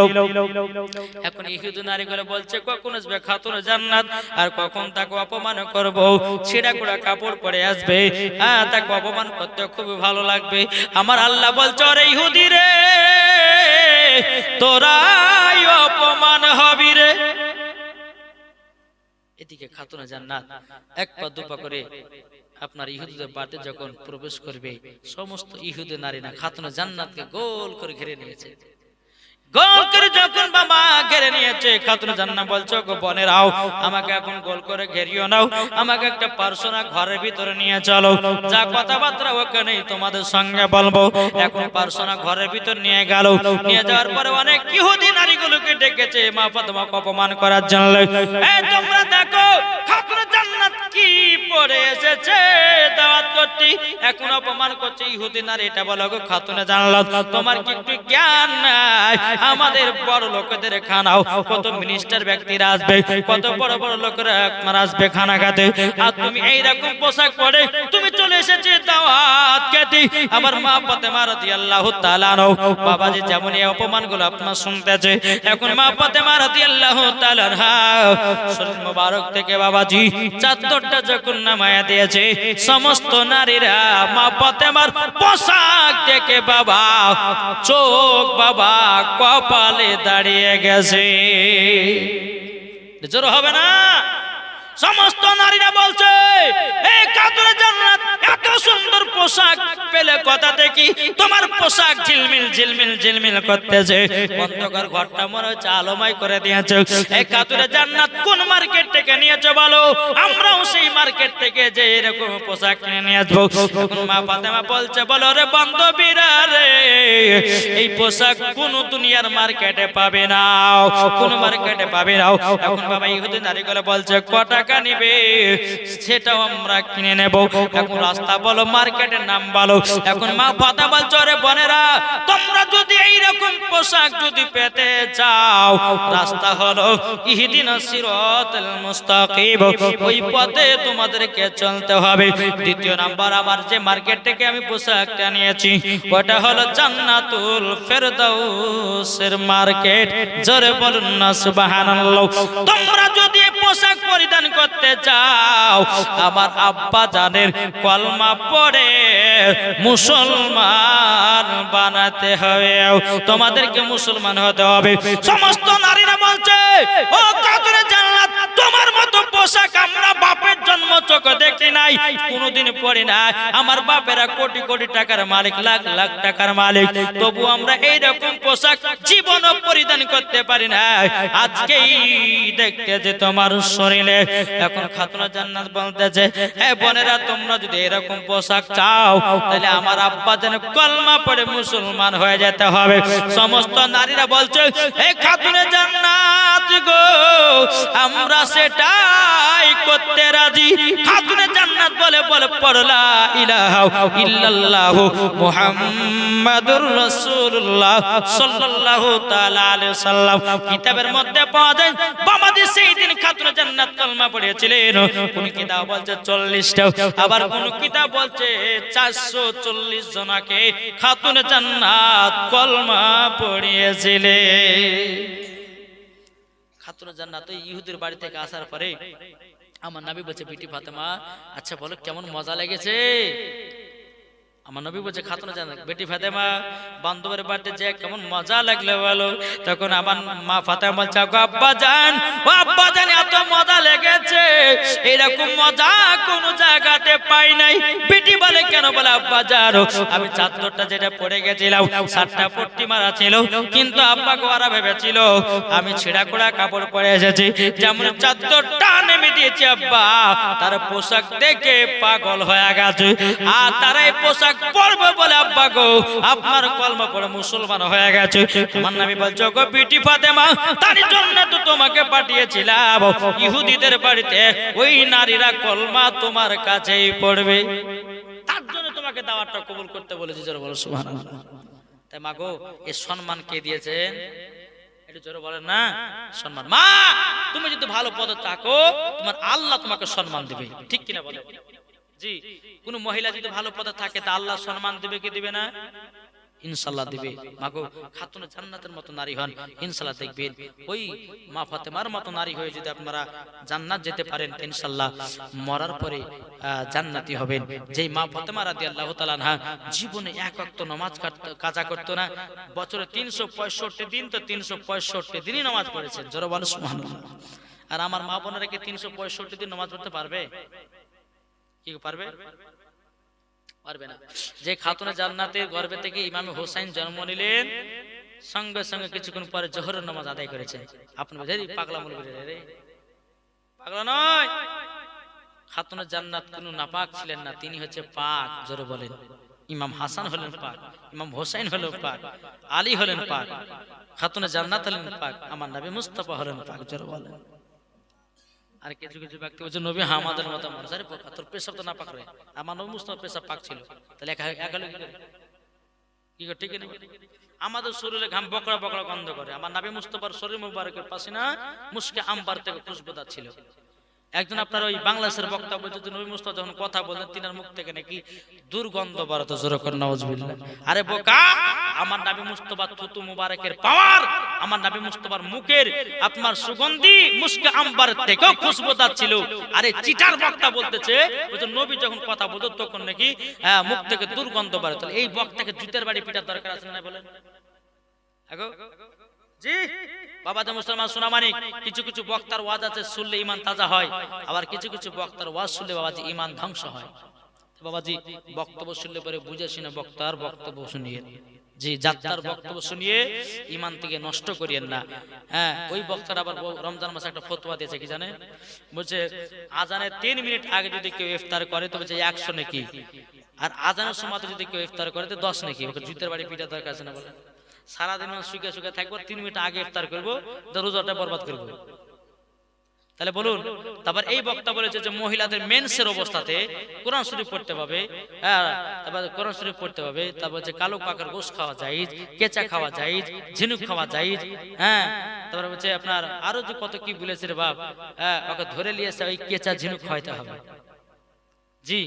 এখন ইহুদি নারীগুলো বলছে কখন আসবে খাতুনে জান্নাত আর কখন তাকে অপমান করব ছেঁড়া কোড়া কাপড় পরে আসবে তাকে অপমান করতে খুব ভালো লাগবে আমার আল্লাহ বলছে রে ইহুদি রে তোরাই অপমান হবি রে এদিকে খাতুনে জান্নাত এক পা দুপা করে আপনার ইহুদিদের বাড়িতে যখন প্রবেশ করবে সমস্ত ইহুদি নারীরা খাতুনে জান্নাতকে গোল করে ঘিরে নিয়েছে গোল করে যখন বাবা ঘিরে নিয়েছে খাতুনে জান্নাত বলছো গো বোনেরাও আমাকে এখন গোল করে ঘেরিও নাও আমাকে একটা পার্সোনাল ঘরের ভিতরে নিয়ে চলো যা কথাবার্তা ওখানেই তোমাদের সঙ্গে বলবো এখন পার্সোনাল ঘরের ভিতর নিয়ে গেল নিয়ে যাওয়ার পরে অনেক ইহুদি নারীগুলোকে ডেকেছে মা ফাতেমাকে অপমান করার জন্য এই তোমরা দেখো খাতুনে জান্নাত কি পরে এসেছে দাওয়াত করতে এখন অপমান করছে ইহুদি নারী এটা বলো গো খাতুনে জান্নাত তোমার কি একটু জ্ঞান নাই আমাদের বড় লোকদের খানাও কত মিনিস্টার ব্যক্তিরা আসবে কত বড় বড় লোকেরা আপনার আসবে খানা খেতে আর তুমি এই রকম পোশাক পরে তুমি চলে এসেছে দাওয়াত খেতে আমার মা ফাতেমা রাদিয়াল্লাহু তাআলা বাবাজি যেমন এই অপমানগুলো আপনার শুনতেছে এখন মা ফাতেমা রাদিয়াল্লাহু তাআলা শরীর মোবারক থেকে বাবাজি চাদরটা যখন নামায়া দিয়েছে সমস্ত নারীরা মা ফাতেমার পোশাক দেখে বাবা চোখ বাবা কপালে দাঁড়িয়ে গেছে জোর হবে না সমস্ত নারীরা বলছে এই খাতুনে জান্নাত এত সুন্দর পোশাক পেলে কথা দেখি, তোমার পোশাক ঝিলমিল ঝিলমিল ঝিলমিল করতেছে, অন্ধকার ঘরটা মনে হচ্ছে আলোময় করে দিয়েছে। এই খাতুনে জান্নাত কোন মার্কেট থেকে নিয়েছে বলো, আমরাও সেই মার্কেট থেকে যে এরকম পোশাক কিনে নিয়ে আসবো। এখন মা ফাতেমা বলছে বলো রে বান্ধবীরা রে, এই পোশাক কোন দুনিয়ার মার্কেটে পাবে না, কোন মার্কেটে পাবে না। এখন বাবা ইহুদি নারীগুলো বলছে ক টাকা নিবে সেটাও আমরা কিনে নেব। এখন রাস্তা বলো, মার্কেটের নাম বলো। এখন মা ফাতেমা বলছে রে বোনেরা, তোমরা যদি এইরকম পোশাক যদি পেতে চাও, রাস্তা হলো ইহদিনাস সিরাতাল মুস্তাকিম, ওই পথে তোমাদেরকে চলতে হবে। দ্বিতীয় নাম্বার, আমার যে মার্কেট থেকে আমি পোশাকটা নিয়েছি ওটা হলো জান্নাতুল ফেরদাউসের মার্কেট। জোরে বলুন না সুবহানাল্লাহ। তোমরা যদি পোশাক পরিধান করতে চাও, আমার আব্বা জানের কলমা পড়ে মুসলমান বানাতে হবে, তোমাদেরকে মুসলমান হতে হবে। সমস্ত নারীরা বলছে ও খাতুনে জান্নাত, তোমার মতো পোশাক আমরা বাপের জন্ম চোখে দেখি নাই, কোনোদিন পড়ি না। আমার বাপেরা কোটি কোটি টাকার মালিক, লাখ লাখ টাকার মালিক, তবু আমরা এইরকম পোশাক জীবনও পরিধান করতে পারি না। আজকেই দেখতে যে তোমার শরীরে। এখন খাতুনে জান্নাত বলতেছে হে বোনেরা, তোমরা যদি এরকম পোশাক চাও তাহলে আমার আব্বা যেন কলমা পড়ে মুসলমান হয়ে যেতে হবে। সমস্ত নারীরা বলছে হে খাতুনে জান্নাত গো, আমরা সেটাই করতে রাজি। খাতুনে জান্নাত বলে বলে পড়লা ইলাহা ইল্লাল্লাহু মুহাম্মাদুর রাসূলুল্লাহ সাল্লাল্লাহু তাআলা আলাইহি সাল্লাম। কিতাবের মধ্যে পাওয়া যায় বাবাজি সেই দিন খাতুনে জান্নাত কলমা পড়িয়েছিলেন। কোন কিতাব বলছে 40টা, আবার কোন কিতাব বলছে 440 জনকে খাতুনে জান্নাত কলমা পড়িয়েছিলেন। খাতুনে জান্নাত ইহুদির বাড়ি থেকে আসার পরে আমার নবী বলছে বিটি ফাতেমা, আচ্ছা বলো কেমন মজা লেগেছে? আমার নবী বলছে খাতুনে জান্নাত বেটি ফাতেমা, বান্ধবের বাড়িতে যে কেমন মজা লাগলো বলো। তখন আমার মা ফাতেমা বলছে আব্বা জান, ও আব্বা জান এত মজা লেগেছে, এরকম মজা কোন জায়গাতে পাই নাই। বেটি বলে কেন? বলে আব্বা জান আমি চাদরটা যেটা পরে গেছিলাম 7টা পট্টি মারা ছিল, কিন্তু আব্বা গোয়ারা ভেবেছিল আমি ছেঁড়া কোড়া কাপড় পরে এসেছি। যেমন চাদরটা নেমে দিয়েছি আব্বা, তার পোশাক দেখে পাগল হয়ে গেছে, আর তারাই পোশাক পড়বে বলে আব্বা গো আপনার কলমা পড়ে মুসলমান হয়ে গেছে। আমার নবী বলছে গো বিটি ফাতেমা, তার জন্য তো তোমাকে পাঠিয়েছিলাম ইহুদিদের বাড়িতে, ওই নারীরা কলমা তোমার কাছেই পড়বে, তার জন্য তোমাকে দাওয়াতটা কবুল করতে বলেছি। জোরে বলো সুবহানাল্লাহ। তাই মা গো এই সম্মান কে দিয়েছেন? একটু জোরে বলেন না সম্মান। মা তুমি যদি ভালো পদে থাকো তোমার আল্লাহ তোমাকে সম্মান দিবে, ঠিক কিনা বলে? জি, কোন মহিলা যদি ভালো পদে থাকে তা আল্লাহ সম্মান দিবে কি দিবে না? ইনশাআল্লাহ দিবে। মাগো খাতুনে জান্নাতের মতো নারী হন, ইনশাআল্লাহ দেখবেন ওই মা ফাতেমার মতো নারী হয়ে যদি আপনারা জান্নাত যেতে পারেন ইনশাআল্লাহ মরার পরে জান্নাতি হবেন। যেই মা ফাতেমা রাদিয়াল্লাহু তাআলা আনহা জীবনে এক ওয়াক্ত নামাজ কাজা করতো না, বছরে 365 দিন তো 365 দিনই নামাজ পড়েছেন। জোরে বলো সুবহানাল্লাহ। আর আমার মা বোনেরা কি 365 দিন নামাজ পড়তে পারবে? কি পারবে? পারবে না। যে খাতুনে জান্নাতের গর্ভে থেকে ইমাম হোসেন জন্ম নিলেন, সঙ্গে সঙ্গে কিছুক্ষণ পরে জোহরের নামাজ আদায় করেছেন। আপনি বুঝেন পাগলা মুলবি রে, পাগলা নয়। খাতুনে জান্নাত কোনো নাপাক ছিলেন না, তিনি হচ্ছে পাক। জোরে বলেন। ইমাম হাসান হলেন পাক, ইমাম হোসেন হলেন পাক, আলী হলেন পাক, খাতুনে জান্নাত হলেন পাক, আমার নবী মুস্তাফা হলেন পাক। জোরে বলেন। আর কিছু কিছু ব্যক্তি বলছে নবী আমাদের মতো মানুষ, আরে বোকা তোর পেশাব তো না পাক রে, আমার নবী মুস্তাফা পেশাব পাক ছিল, তাহলে একা কি করে? ঠিক না? আমাদের শরীরে ঘাম বকরা বকরা গন্ধ করে, আমার নবী মুস্তাফার শরীর মুবারকের পাশে না মুশকে আম্বার থেকে খুশবুদার ছিল। একজন আপনার ওই বাংলাদেশের বক্তা বলছে যে নবী মুস্তাফা যখন কথা বলেন তিনার মুখ থেকে নাকি দুর্গন্ধ বাড়তো। জোরে করে নাউজুবিল্লাহ। আরে বোকা, আমার নবী মুস্তাফা থুতু মুবারকের পাওয়ার, আমার নবী মুস্তাফার মুখের আপনার সুগন্ধি মুশকে আম্বার থেকেও খুশবুদার ছিল। আরে চিটার বক্তা বলতেছে ওই যে নবী যখন কথা বলতো তখন নাকি মুখ থেকে দুর্গন্ধ বাড়ে। তাহলে এই বক্তাকে জুতের বাড়ি পিটার দরকার আছে না বলেন? জি বাবাজি মুসলমান সোনা মানিক, কিছু কিছু বক্তার ওয়াজ আছে শুনলে ইমান তাজা হয়, আবার কিছু কিছু বক্তার ওয়াজ শুনলে বাবাজি ইমান ধ্বংস হয়। বাবাজি বক্তব্য শুনলে পরে বুঝে শুনে বক্তার বক্তব্য শুনিয়ে, জি যাত্রার বক্তব্য শুনিয়ে ইমান থেকে নষ্ট করিয়েন না। হ্যাঁ ওই বক্তার আবার রমজান মাসে একটা ফতোয়া দিয়েছে কি জানে, বলছে আজানের 3 মিনিট আগে যদি কেউ ইফতার করে তবে 100 নাকি, আর আজানের সময় যদি কেউ ইফতার করে তো 10 নাকি। ওকে জুতের বাড়ি পিটা দরকার আছে না বলে, সারাদিন শুকে শুকে থাকবো, 3 মিনিট আগে ইফতার করবো, রোজাটা বরবাদ করবো। তাহলে বলুন, তারপর এই বক্তা বলেছে যে মহিলাদের মেন্সের অবস্থাতে কোরআন শরীফ পড়তে হবে, তারপর কোরআন শরীফ পড়তে হবে, তারপর যে কালো পাকার গোশ খাওয়া জায়েজ, কেঁচা খাওয়া জায়েজ, ঝিনুক খাওয়া জায়েজ, হ্যাঁ তারপরে হচ্ছে আপনার আরো যে কত কি বলেছে রে বাপ, ওকে ধরে নিয়েছে ওই কেঁচা ঝিনুক খাওয়াইতে হবে। জি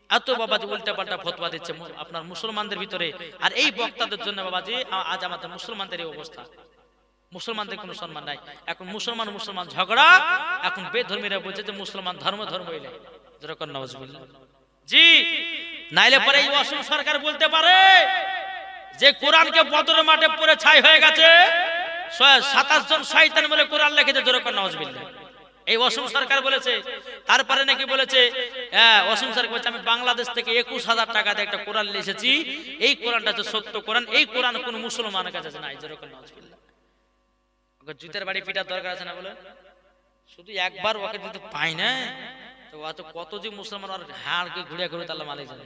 এত বাবাজি উল্টা পাল্টা ফতোয়া দিচ্ছে আপনার মুসলমানদের ভিতরে। আর এই বক্তাদের জন্য বাবাজি আজ আমাদের মুসলমানদের এই অবস্থা, মুসলমানদের কোনো সম্মান নাই। এখন মুসলমান মুসলমান ঝগড়া, এখন বেধর্মীরা বলছে যে মুসলমান ধর্ম এলে যেরকম নাউজুবিল্লাহ। জি নাইলে পরে এই অসম সরকার বলতে পারে যে কোরআনকে বদর মাঠে পড়ে ছাই হয়ে গেছে, 27 জন শয়তান বলে কোরআন লিখেছে যেরকম নাউজুবিল্লাহ। এই অসম সরকার বলেছে। তারপরে নাকি বলেছে অসম সরকার বলছে আমি বাংলাদেশ থেকে 21,000 টাকা দিয়ে একটা কোরআন লিখেছি, এই কোরআনটা হচ্ছে সত্য কোরআন, এই কোরআন কোন মুসলমানের কাছে নাই যেরকম নাউজুবিল্লাহ। জুতের বাড়ি পিটার দরকার আছে না বলে, শুধু একবার ওকে যদি পাই না তো অত কত যে মুসলমান আর হাড়কে ঘুরিয়া করবে তাহলে মালিক জানে।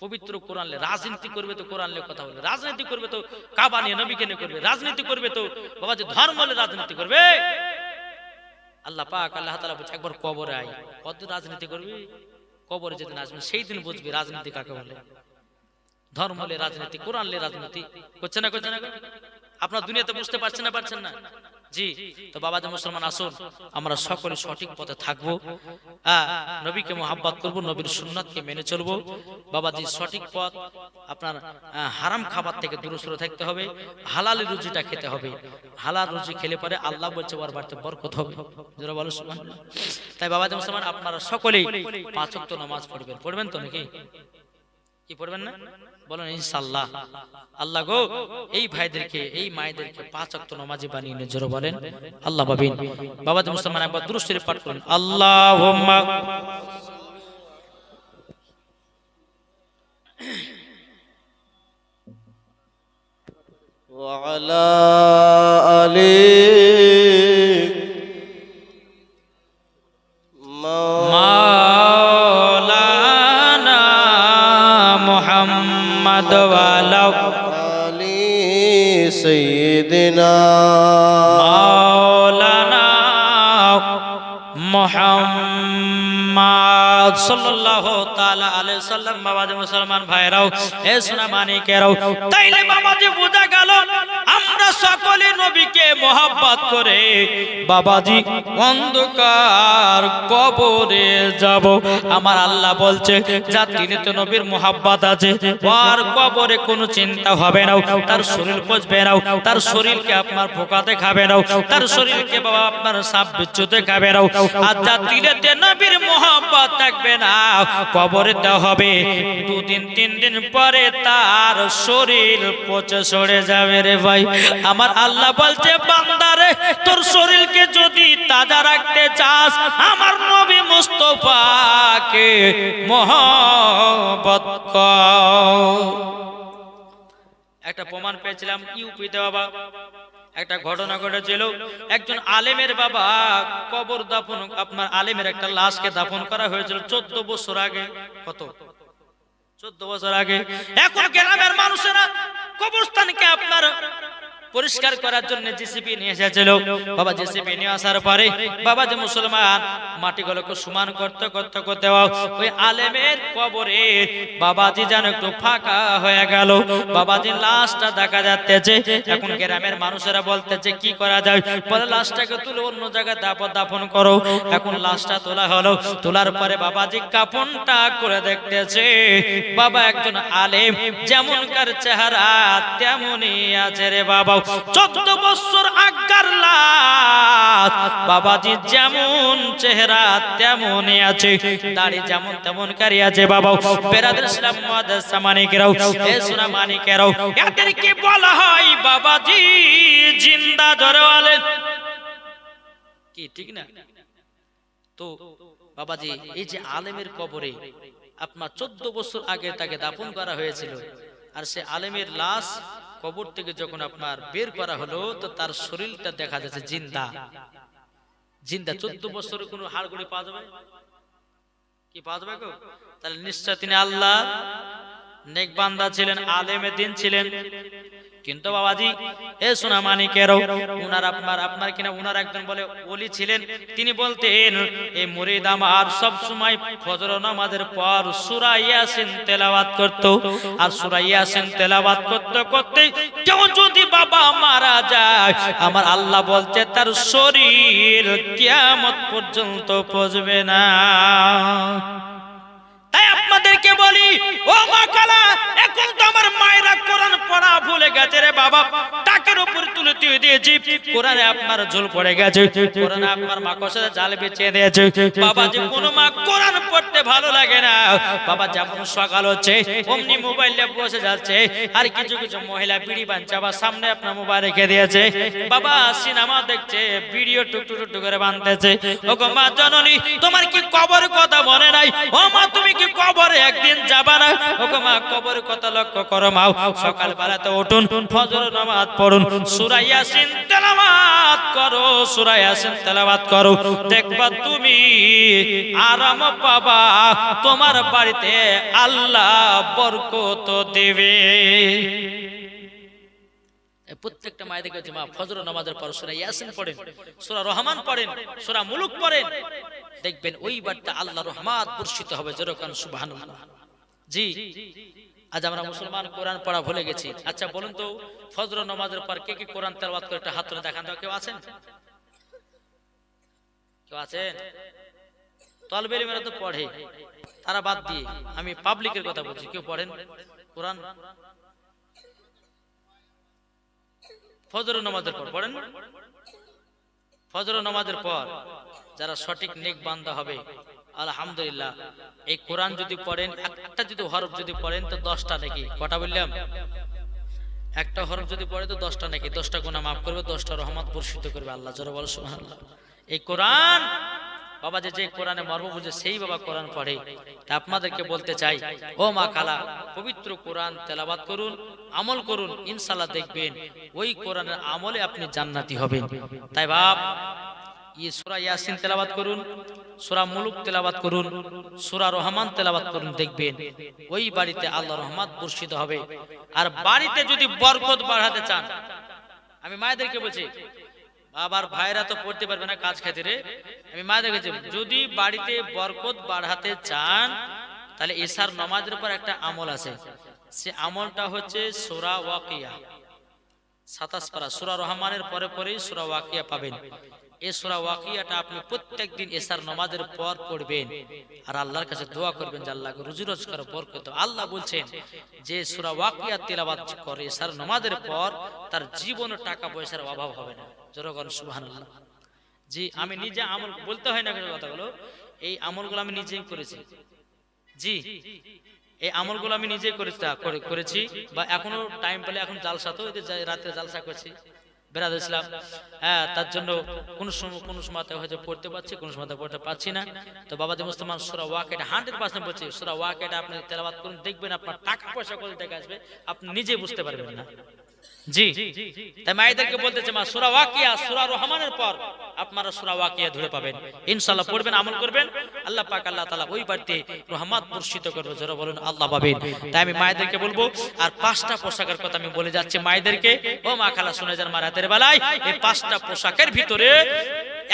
পবিত্র কোরআন লে রাজনীতি করবে তো কোরআন লে কথা বলবে, রাজনীতি করবে তো কাবা নিয়ে নবীকে নিয়ে করবে, রাজনীতি করবে তো বাবা যে ধর্ম লে রাজনীতি করবে। আল্লাহ পাক আল্লাহ তাআলা বলছে একবার কবরে আই, কত রাজনীতি করবি, কবরে যেদিন আসবে সেই দিন বুঝবি রাজনীতি কাকে বলে। ধর্ম লে রাজনীতি, কোরআন লে রাজনীতি করছে না আপনার দুনিয়াতে বুঝতে পারছেন না। জি তো বাবাজি মুসলমান আসুন আমরা সকলে সঠিক পথে থাকবো, নবীকে মুহাব্বত করব, নবীর সুন্নাতকে মেনে চলবো। বাবাজি সঠিক পথ আপনার হারাম খাবার থেকে দূরে সরে থাকতে হবে, হালাল রুজিটা খেতে হবে। হালাল রুজি খেলে পরে আল্লাহ বলছে ওর বাড়িতে বরকত হবে, যারা বলো সুবহানাল্লাহ। তাই বাবাজি মুসলমান আপনারা সকলেই 5 ওয়াক্ত নামাজ পড়বেন তো নাকি, কি পড়বেন না বলেন ইনশাআল্লাহ। আল্লাহ গো এই ভাইদেরকে এই মায়েদেরকে 5 ওয়াক্ত নামাজি বানিয়ে নিয়ে জোরে বলেন আল্লাহ বাবিন। বাবাজি মুসলমান একবার দুরূদ শরীফ পাঠ করুন, আল্লাহুম্মা ওয়া আলা আলি মাওলানা মুহাম্মদ ওয়ালা আলি সাইয়্যিদিনা মাওলানা মুহাম্মদ সাল্লাল্লাহু তাআলা আলাইহি সাল্লাম। বাবাজি মুসলমান ভাইরাও এ সোনা মানিকেরাও, তাইলে বাবাজি বোঝা গেল আমরা সকলে নবীকে মুহাব্বত করে বাবাজি অন্ধকার কবরে যাব। আমার আল্লাহ বলছে যার দিলেতে নবীর মুহাব্বত আছে আর কবরে কোনো চিন্তা হবে না, তার শরীর পচবে না, তার শরীরকে আপনার পোকাতে খাবে না, তার শরীরকে বাবা আপনার সাপ বিচ্ছুতে খাবে না। আর যার দিলেতে নবীর মুহাব্বত থাকবে না কবরেতে হবে 2 দিন 3 দিন পরে তার শরীর পচে সরে যাবে রে ভাই। আমার আল্লাহ বলছে বান্দারে তোর শরীরকে যদি তাজা রাখতে চাস আমার নবী মুস্তাফাকে মুহাব্বত কর। একটা প্রমাণ পেয়েছিলাম ইউপিতে বাবা, একটা ঘটনা ঘটেছিল। একজন আলেমের বাবা কবর দাফন, আপনার আলেমের একটা লাশকে দাফন করা হয়েছিল 14 বছর আগে। কত 14 বছর আগে। এখন গ্রামের মানুষেরা কবরস্থানকে আপনার পরিষ্কার করার জন্য জেসিপি নিয়ে এসেছিল। বাবা জেসিপি নিয়ে আসার পরে বাবা যে মুসলমান মাটিগুলোকে সমান করতে ওই আলেমের কবরে বাবাজি যেন একটু ফাঁকা হয়ে গেল। বাবাজির লাশটা দেখা যাচ্ছে। এখন গ্রামের মানুষেরা বলতেছে কি করা যায়, বলে লাশটাকে তুলে অন্য জায়গায় দাফন করো। এখন লাশটা তোলা হলো, তোলার পরে বাবাজি কাফনটা করে দেখতেছে বাবা একজন আলেম যেমনকার চেহারা তেমনই আছে রে বাবা। 14 বছর আজ্ঞার লাশ বাবাজি যেমন চেহারা তেমনই আছে, দাড়ি যেমন তেমন কারি আছে বাবা। বেরাদর ইসলাম মুআদ্দাসা মানিকেরাও, এ সোনা মানিকেরাও, এদেরকে বলা হয় বাবাজি জিন্দা জরওয়ালে, কি ঠিক না? তো বাবাজি এই যে আলেমের কবরে আপনার 14 বছর আগে তাকে দাফন করা হয়েছিল, আর সে আলেমের লাশ কবর থেকে যখন আপনার বের করা হলো তো তার শরীরটা দেখা যাচ্ছে জিন্দা জিন্দা। 14 বছরের কোনো হাড়গোড়ি পাওয়া যাবে কি? পাওয়া যাবে গো? তাহলে নিশ্চয় তিনি আল্লাহ নেক বান্দা ছিলেন, আলেমে দিন ছিলেন। কিন্তু বাবাজি এ সোনা মানিকেরও উনার আপনার কিনা উনার একজন বলে ওলি ছিলেন, তিনি বলতেন এই মুরিদ আমার সব সময় ফজর নামাজের পর সূরা ইয়াসিন তেলাওয়াত করত, আর সূরা ইয়াসিন তেলাওয়াত করতে করতে কেউ যদি বাবা মারা যায়, আমার আল্লাহ বলতে তার শরীর কিয়ামত পর্যন্ত পৌঁছবে না। তাই আপনাদেরকে বলি ও মা খালা, এখন তো আমার মায়েরা কোরআন পড়া ভুলে গেছে রে বাবা, টাকের উপর তুলে তুলে দিয়েছি, কোরআনে আপনার ঝোল পড়ে গেছে, কোরআনে আপনার মা কষে জাল বিছিয়ে দিয়েছে বাবা। যে কোনো মা কোরআন পড়তে ভালো লাগে না বাবা, যেমন সকাল হচ্ছে অমনি মোবাইলে বসে যাচ্ছে, আর কিছু কিছু মহিলা বিড়ি বানছে আবার সামনে আপনার মোবাইল রেখে দিয়েছে বাবা, সিনেমা দেখছে, ভিডিও টুকটুক টুক করে বানতেছে। ও গো মা জননী, তোমার কি কবরের কথা মনে নাই? ও মা তুমি কি কবরে একদিন যাবা না? ও গো মা কবরের কথা লক্ষ্য করো মা, সকাল বেলাতে উঠুন, ফজর নামাজ পড়ুন, সূরা ইয়াসিন তেলাওয়াত করো, সূরা ইয়াসিন তেলাওয়াত করো, দেখবা তুমি আরাম পাবা, তোমার বাড়িতে আল্লাহ বরকত দেবে। প্রত্যেকটা মায়েদের কাছে মা ফজর নামাজের পর সূরা ইয়াসিন পড়েন, সূরা রহমান পড়েন, সূরা মুলুক পড়েন, দেখবেন ওই বাড়িতে আল্লাহর রহমত বর্ষিত হবে। যেরকম সুবহানাল্লাহ। জি আজ আমরা মুসলমান কোরআন পড়া ভুলে গেছি। আচ্ছা বলুন তো ফজর নামাজের পর কে কে কোরআন তেলাওয়াত করে একটা হাত তুলে দেখান তো, কেউ আছেন? কেউ আছেন? তালেবে ইলমেরা তো পড়ে, তারা বাদ দিয়ে আমি পাবলিকের কথা বলছি, কেউ পড়েন কোরআন ফজর নামাজের পর? পড়েন ফজর নামাজের পর যারা সঠিক নেক বান্দা হবে আলহামদুলিল্লাহ, এই কোরআন যদি পড়েন, একটা যদি হরফ যদি পড়েন তো 10টা নাকি, কটা বললাম? একটা হরফ যদি পড়ে তো 10টা নাকি, 10টা গুনাহ মাফ করবে, 10টা রহমত বর্ষিত করবে আল্লাহ। জোরে বল সুবহানাল্লাহ। এই কোরআন বাবা যে কোরআনে মর্ম বুঝে সেই বাবা কোরআন পড়ে। তা আপনাদেরকে বলতে চাই ও মা খালা, পবিত্র কোরআন তেলাওয়াত করুন, আমল করুন, ইনশাআল্লাহ দেখবেন ওই কোরআনের আমলে আপনি জান্নাতি হবেন। তাই বাপ সূরা ইয়াসিন তেলাওয়াত করুন, সূরা মুলুক তেলাওয়াত করুন, সূরা রহমান তেলাওয়াত করুন, দেখবেন ওই বাড়িতে আল্লাহর রহমত বর্ষিত হবে। আর বাড়িতে যদি বরকত বাড়াতে চান, আমি মায়েদেরকে বলছি, বাবার ভাইরা তো পড়তে পারবে না কাজ খাতিরে, আমি মায়েদেরকে বলছি যদি বাড়িতে বরকত বাড়াতে চান তাহলে ইশার নামাজের পর একটা আমল আছে, সে আমলটা হচ্ছে সূরা ওয়াকিয়া 27 পারা। সূরা রহমানের পরে পরেই সূরা ওয়াকিয়া পাবেন। এই সূরা ওয়াকিয়াটা আপনি প্রত্যেকদিন ইশার নামাজের পর পড়বেন, আর আল্লাহর কাছে দোয়া করবেন যে আল্লাহকে রুজি রোজগার বরকত। আল্লাহ বলছেন যে সূরা ওয়াকিয়া তেলাওয়াত করে ইশার নামাজের পর তার জীবনে টাকা পয়সার অভাব হবে না। জোরে বলেন সুবহানাল্লাহ। জি আমি নিজে আমল বলতে হয় না কথাগুলো, এই আমলগুলো আমি নিজেই করেছি। জি এই আমলগুলো আমি নিজেই করেছি বা এখনো টাইম পেলে এখন জালসা, তো রাতে জালসা করছি বেরাদর ইসলাম। হ্যাঁ, তার জন্য কোন সময় হয়তো পড়তে পারছি, কোন সময় পড়তে পারছি না। তো বাবাজি মুসলমান সূরা ওয়াকিয়া 100% বলছি, সূরা ওয়াকিয়া আপনি তেলাওয়াত করুন, দেখবেন আপনার টাকা পয়সা কোথা থেকে আসবে আপনি নিজে বুঝতে পারবেন না। জি তাই মায়েদেরকে বলতেছে মা সূরা ওয়াকিয়া সূরা রহমানের পর আপনারা সূরা ওয়াকিয়া ধরে পাবেন, ইনশাআল্লাহ পড়বেন, আমল করবেন, আল্লাহ পাক আল্লাহ তাআলা ওই বাড়িতে রহমত বর্ষিত করবে। জোরে বলুন আল্লাহ পাবেন। তাই আমি মায়েদেরকে বলবো, আর 5টা পোশাকের কথা আমি বলে যাচ্ছি মায়েদেরকে, ও মা খালা শুনে যান মা রাতের বেলায়, এই 5টা পোশাকের ভিতরে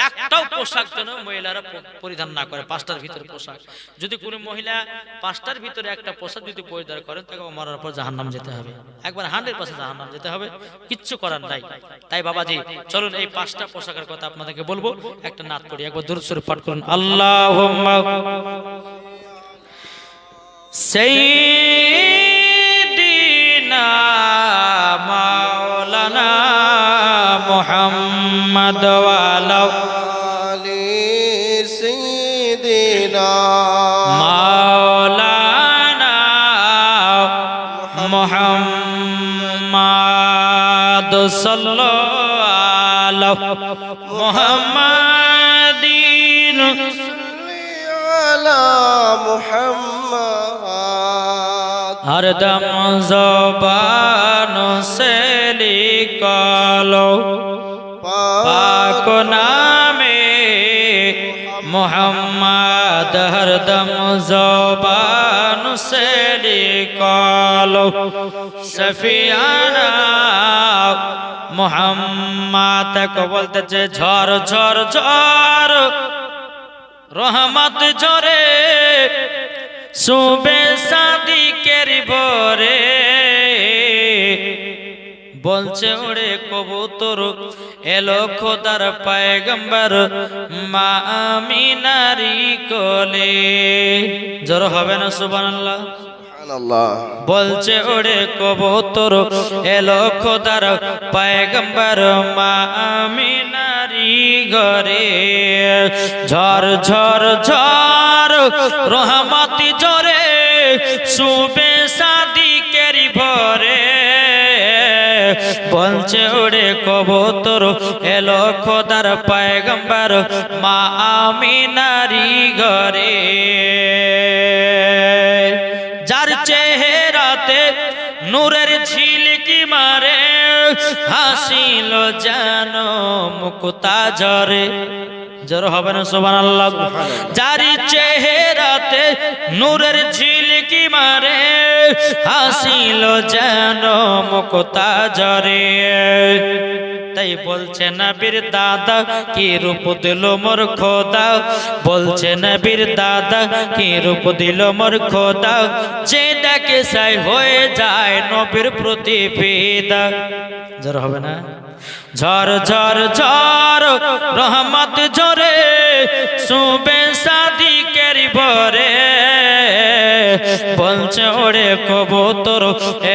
একটাও পোশাক যেন মহিলারা পরিধান না করে। 5টার ভিতরে পোশাক, যদি কোনো মহিলা 5টার ভিতরে একটা পোশাক যদি পরিধান করেন তাকে মরার পর জাহান্নাম যেতে হবে, একবার 100% জাহান্নাম যেতে হবে, কিচ্ছু করার নাই। তাই বাবাজি চলুন এই 5টা পোশাকের কথা আপনাদেরকে বলবো, একটা নাত পড়ি, একবার দরুদ শরীফ পাঠ করুন। আল্লাহুম্মা সাইয়্যিদিনা মাওলানা মুহাম্মদ ওয়ালা আলি সাইয়্যিদিনা মাওলানা মুহাম্মদ সাল্লাল্লাহু মুহাম্মাদিন আলা মুহাম্মদ हरदम ज़बान से निकालो पाक नामे मोहम्मद हरदम ज़बान से निकालो सफियाना मोहम्मद को बोलते थे झर झर झर रहमत झरे सुबे शादी केरी भोरे বলছে ওরে কবুতর এলো খোদার পয়গম্বর মা আমিনারি কোলে জোর হবে না সুবহানাল্লাহ সুবহানাল্লাহ বলছে ওরে কবুতর এলো খোদার পয়গম্বর মা আমিনারি ঘরে ঝড় ঝড় ঝড় রহমতি ঝরে সুবে শাদি কেরি ভরে বলছে ওরে কবুতর এলো খোদার পয়গম্বর মা আমিনারি ঘরে যার চেহারাতে নূরের ঝিলকি মারে হাসিল যেন মুক্তা ঝরে জোর হবে না সুবহানাল্লাহ যার চেহারাতে নূরের ঝিলকি মারে হাসিল যেন মুক্তা ঝরে তাই বলছে নবীর দাদা কি রূপ দিল মোর খোদা বলছে নবীর দাদা কি রূপ দিল মোর খোদা যে দেখে সাই হয়ে যায় নবীর প্রতি ফিদা জোর হবে না ঝর ঝর ঝর রহমত ঝরে সুবে শাদি কেরি ভরে বলছে ওরে কবুতর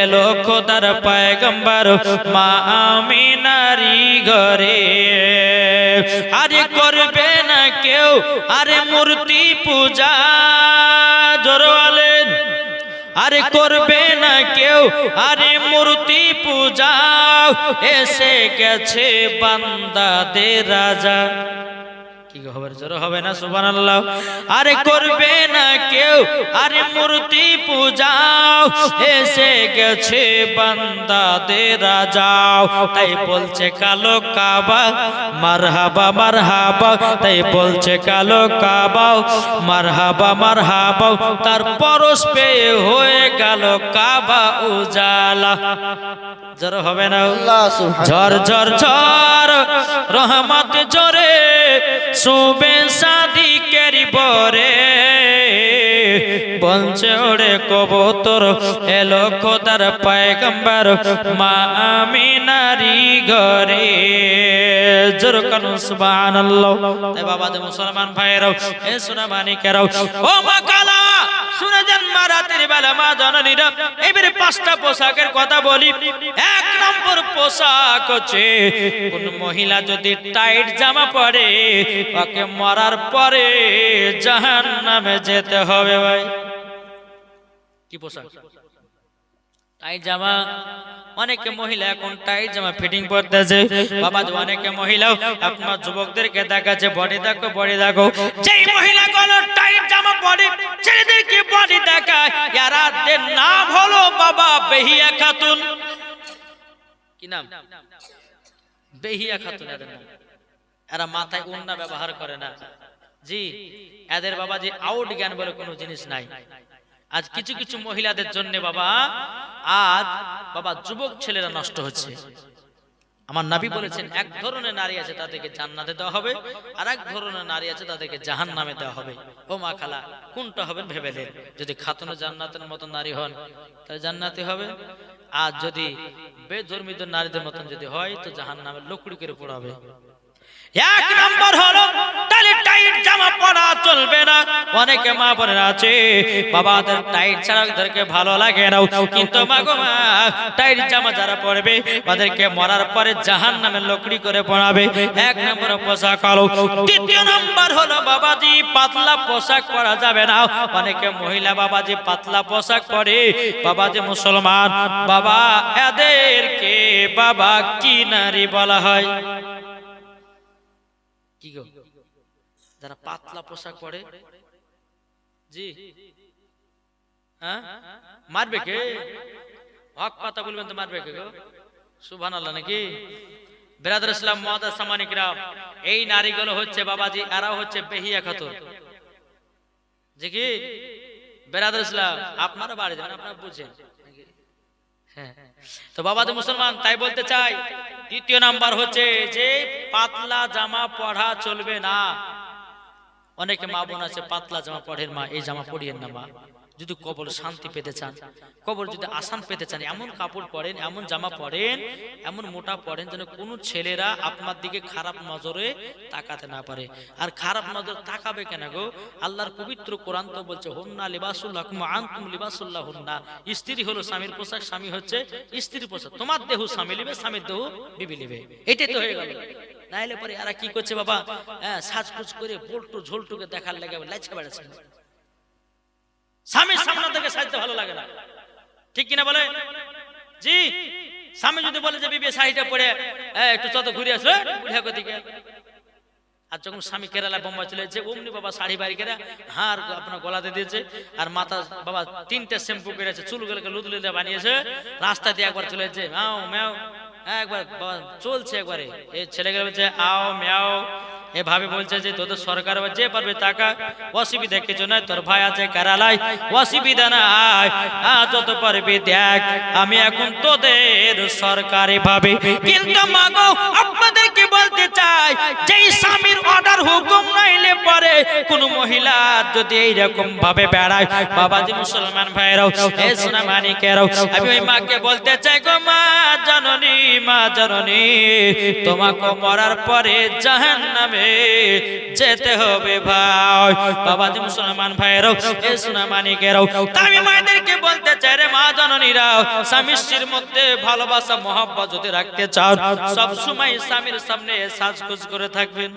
এলো খোদার পয়গম্বর মা আমিনারি ঘরে আরে করবে না কেউ আরে মূর্তি পূজা জোরওয়ালেন আরে করবে না কেউ আরে মূর্তি পূজা এসে গেছে বান্দাদের রাজা কি খবর জোর হবে না সুবহানাল্লাহ আরে করবে না কেউ আরে মূর্তি পূজা এসে গেছে বান্দাদের রাজা তাই বলছে কালো কাবা মারহাবা মারহাবা তাই বলছে কালো কাবা মারহাবা মারহাবা তার পরশ পেয়ে হয়ে গেল কাবা উজালা জোর হবে না ঝর ঝর ঝর রহমত ঝরে সুবে শাদি কেরি ভরে বলছে ওরে কবুতর এলো খোদার পয়গম্বর মা আমিনারি ঘরে জোর করুন সুবহানাল্লাহ তাই বাবা যে মুসলমান ভাইরাও এ সোনা মানিকেরাও ও মা কালা শুনে যান মা রাতের বেলা মা জননীরা এবারে পাঁচটা পোশাকের কথা বলি এক নম্বর পোশাক হচ্ছে কোন মহিলা যদি টাইট জামা পরে তাকে মরার পরে জাহান্নামে যেতে হবে ভাই কি পোশাক টাইট জামা অনেকে মহিলা এখন টাইট জামা ফিটিং পরতেছে বাবা অনেকে মহিলা আপনার যুবকদেরকে দেখাচ্ছে বডি দেখো যেই মহিলাগুলো টাইট জামা পরে ছেলেদেরকে বডি দেখায় এরাদের নাম হলো বাবা বেহিয়া খাতুন কি নাম বেহিয়া খাতুন এদের নাম এরা মাথায় ওড়না ব্যবহার করে না জি এদের বাবা যে আউট জ্ঞান বলে কোনো জিনিস নাই আজ কিছু কিছু মহিলাদের জন্য বাবা আজ বাবা যুবক ছেলেরা নষ্ট হচ্ছে আমার নবী বলেছেন এক ধরনের নারী আছে তাদেরকে জান্নাতে দেওয়া হবে আর এক ধরনের নারী আছে তাদেরকে জাহান্নামে দেওয়া হবে ও মা খালা কোনটা হবে ভেবে নেন যদি খাতুন জান্নাতের মতো নারী হন তাহলে জান্নাতে হবে আর যদি বেধর্মীদের নারীদের মতন যদি হয় তো জাহান্নামের লকড়ি করে পোড়াবে এক নম্বর হলো তাহলে টাইট জামা পরা চলবে না ও অনেকে মা বোনেরা আছে বাবাদের টাইট ছাড়া ওদেরকে ভালো লাগে না, কিন্তু মা গো মা টাইট জামা যারা পরবে ওদেরকে মরার পরে জাহান্নামের লকড়ি করে পরাবে। এক নম্বর পোশাক হলো। দ্বিতীয় নাম্বার হলো বাবাজি পাতলা পোশাক পরা যাবে না। অনেকে মহিলা বাবাজি পাতলা পোশাক পরে, বাবাজি মুসলমান বাবা এদেরকে বাবা কি নারী বলা হয়? কি গো যারা পাতলা পোশাক পরে? জি হ্যাঁ মারবে কে? হক কথা বলবেন তো মারবে কে গো? সুবহানাল্লাহ নাকি? বিরাদর ইসলাম মুআদ্দাস সামানিক রাম, এই নারীগুলো হচ্ছে বাবাজি এরাও হচ্ছে বেহিয়া খাতুন। জি কি বিরাদর ইসলাম আপনারা বাড়ি যান, আপনারা বুঝেন। হ্যাঁ তো বাবাজি মুসলমান তাই বলতে চাই দ্বিতীয় নাম্বার হচ্ছে যে পাতলা জামা পরা চলবে না। অনেকে মা বোন আছে পাতলা জামা পরেন, মা এই জামা পরিয়েন না মা। যদি কবর শান্তি পেতে চান, কবর যদি আসান পেতে চান, এমন কাপড় পরেন, এমন জামা পরেন, এমন মোটা পরেন যেন কোনো ছেলেরা আপনার দিকে খারাপ নজরে তাকাতে না পারে। আর খারাপ নজর তাকাবে কেন গো? আল্লাহর পবিত্র কোরআন তো বলছে হুন্না লিবাসুল্লাকুম ওয়া আনতুম লিবাসুল্লাহুন্না। স্ত্রী হলো স্বামীর পোশাক, স্বামী হচ্ছে স্ত্রীর পোশাক। তোমার দেহ স্বামী লিবে, স্বামীর দেহ বিবি লিবে। এটাই তো হয়ে গেল। নাইলে পরে এরা কি করছে বাবা, সাজগুজ করে বল্টু ঝোলটুকে দেখার লেগে লাইছে বেড়াচ্ছে। স্বামীর সামনে থেকে সাজতে ভালো লাগে না, ঠিক কিনা বলে? জি স্বামী যদি বলে যে বিবি শাড়িটা পরে একটু চত ঘুরে আসলো দিকে, আর যখন স্বামী কেরালা বোম্বাই চলে যাচ্ছে অমনি বাবা শাড়ি বাড়ি করে হার আপনার গলাতে দিয়েছে, আর মাথা বাবা তিনটা শ্যাম্পু করেছে, চুলগুলোকে লুদলুদে বানিয়েছে, রাস্তা দিয়ে একবার চলে যাচ্ছে মাও ম্যাও, একবার চলছে একবারে। এই ছেলেগুলো বলছে আও ম্যাও, এভাবে বলছে যে তোদের সরকার যে পারবে টাকা, অসুবিধা কিছু নাই, তোর ভাই আছে কেরালায়, অসুবিধা নাই, যত পারবি দেখ, আমি এখন তোদের সরকারি ভাবে। কিন্তু মাগো আপনাদেরকে বলতে চাই যে স্বামীর অর্ডার হুকুম নাইলে পরে কোন মহিলা যদি এইরকম ভাবে বেড়ায়, বাবাজি মুসলমান ভাইরাও এ সোনা মানিকেরাও, আমি ওই মাকে বলতে চাই গো মা জননী, মা জননী তোমাকে মরার পরে জাহান্নামে যেতে হবে ভাই। বাবাজি মুসলমান ভাইরাও এ সোনা মানিকেরাও, আমি মায়েদেরকে বলতে চাই রে মা জননীরাও, স্বামী স্ত্রীর মধ্যে ভালোবাসা মহব্বত যদি রাখতে চাও সব সময় স্বামীর সামনে সাজগোজ করে থাকবেন।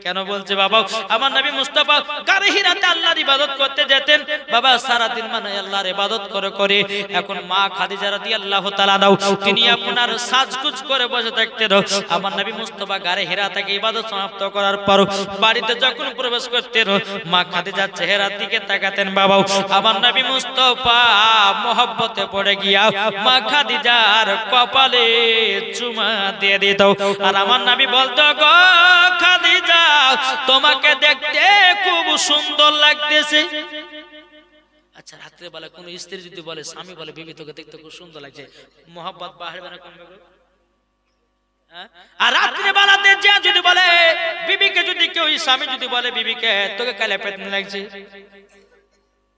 কেন বলছে বাবা, আমার নবী মুস্তাফা গারে হিরাতে আল্লাহর ইবাদত করতে যেতেন বাবা, সারা দিন মানে আল্লাহর ইবাদত করে করে এখন মা খাদিজা রাদিয়াল্লাহু তাআলা নাও তিনি আপনার সাজগোজ করে বসে থাকতেন। আমার নবী মুস্তাফা গারে হিরা থেকে ইবাদত সমাপ্ত করার পর বাড়িতে যখন প্রবেশ করতেন মা খাদিজার চেহারার দিকে তাকাতেন বাবা, আমার নবী মুস্তাফা মহব্বতে পড়ে গিয়া মা খাদিজার কপালে চুমা দিয়ে দিত, আর আমার নবী বলতো গো খাদিজা তোমাকে দেখতে খুব সুন্দর লাগতেছে। আচ্ছা রাত্রে বেলা কোন স্ত্রী যদি বলে, স্বামী বলে বিবি তোকে দেখতে খুব সুন্দর লাগছে, মহব্বত বাড়বে না কমবে গো? আর রাত্রে বেলাতে যে যদি বলে বিবিকে, যদি কেউ স্বামী যদি বলে বিবিকে তোকে কালে পেট লাগছে,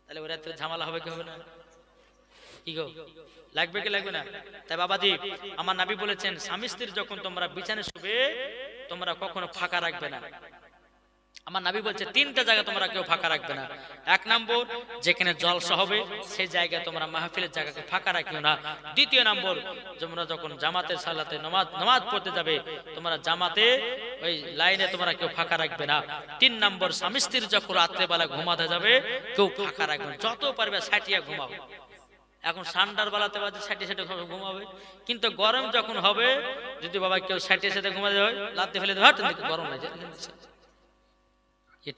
তাহলে ওই রাত্রে ঝামেলা হবে কি হবে না? কি গো লাগবে কি লাগবে না? তাই বাবাজি আমার নবী বলেছেন স্বামী স্ত্রী যখন তোমরা বিছানায় শুবে তোমরা কখনো ফাঁকা রাখবে না। আমার নবী বলছে তিনটা জায়গা তোমরা কেউ ফাঁকা রাখবে না। এক নম্বর যেখানে জলসা হবে সেই জায়গায় তোমরা মাহফিলের জায়গাকে ফাঁকা রাখিও না। দ্বিতীয় নম্বর তোমরা যখন জামাতের সালাতে নামাজ পড়তে যাবে তোমরা জামাতে ওই লাইনে তোমরা কেউ ফাঁকা রাখবে না। তিন নম্বর স্বামী স্ত্রী যখন রাত্রেবেলা ঘুমাতে যাবে কেউ ফাঁকা রাখবে না, যত পারবে সাটিয়া ঘুমাও। এখন ঠান্ডার বেলাতে বাজে সাটিয়ে সাটিয়ে ঘুমাবে, কিন্তু গরম যখন হবে যদি বাবা কেউ সাটিয়ে সাথে ঘুমাতে হয় লাতে ফেলে দেবে, গরম লাগে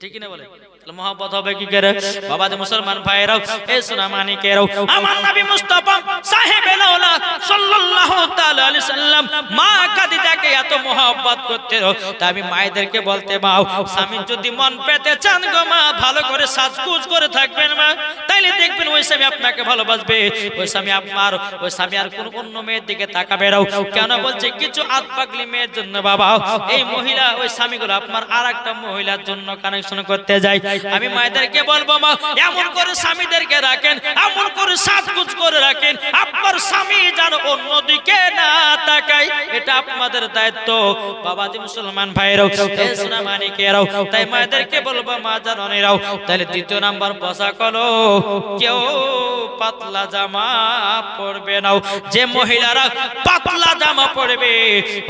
ঠিক না বলে, তাহলে মহব্বত হবে কি করে? বাবাজি মুসলমান ভাইরাও এ সোনা মানিকেরাও, আমার নবী মুস্তাফা সাহেবে লাউলা সাল্লাল্লাহু তাআলা আলাইহি সাল্লাম মা খাদিজাকে এত মহব্বত করতেন। তাই আমি মায়েদেরকে বলতে মাও স্বামী যদি মন পেতে চান গো মা ভালো করে সাজগুজ করে থাকবেন মা, তাইলে দেখবেন ওই স্বামী আপনাকে ভালোবাসবে, ওই স্বামী আপনার ওই স্বামী আর কোন অন্য মেয়ের দিকে তাকাবে না। কেন বলছে কিছু আতপাগলি মেয়ের জন্য বাবা এই মহিলা ওই স্বামীগুলো আপনার আরেকটা মহিলার জন্য কানে কানেকশন করতে যাই, আমি মায়েদেরকে বলবো মা এমন করে স্বামীদেরকে রাখেন, এমন করে সাজগুজ করে রাখেন আপনার স্বামী যেন অন্যদিকে না তাকায়, এটা আপনাদের দায়িত্ব বাবাজি মুসলমান ভাইরাও সোনা মানিকেরাও। তাই মায়েদেরকে বলবো মা জাননীরাও, তাহলে দ্বিতীয় নাম্বার পোশাক হলো কেউ পাতলা জামা পরবে না। যে মহিলারা পাতলা জামা পরবে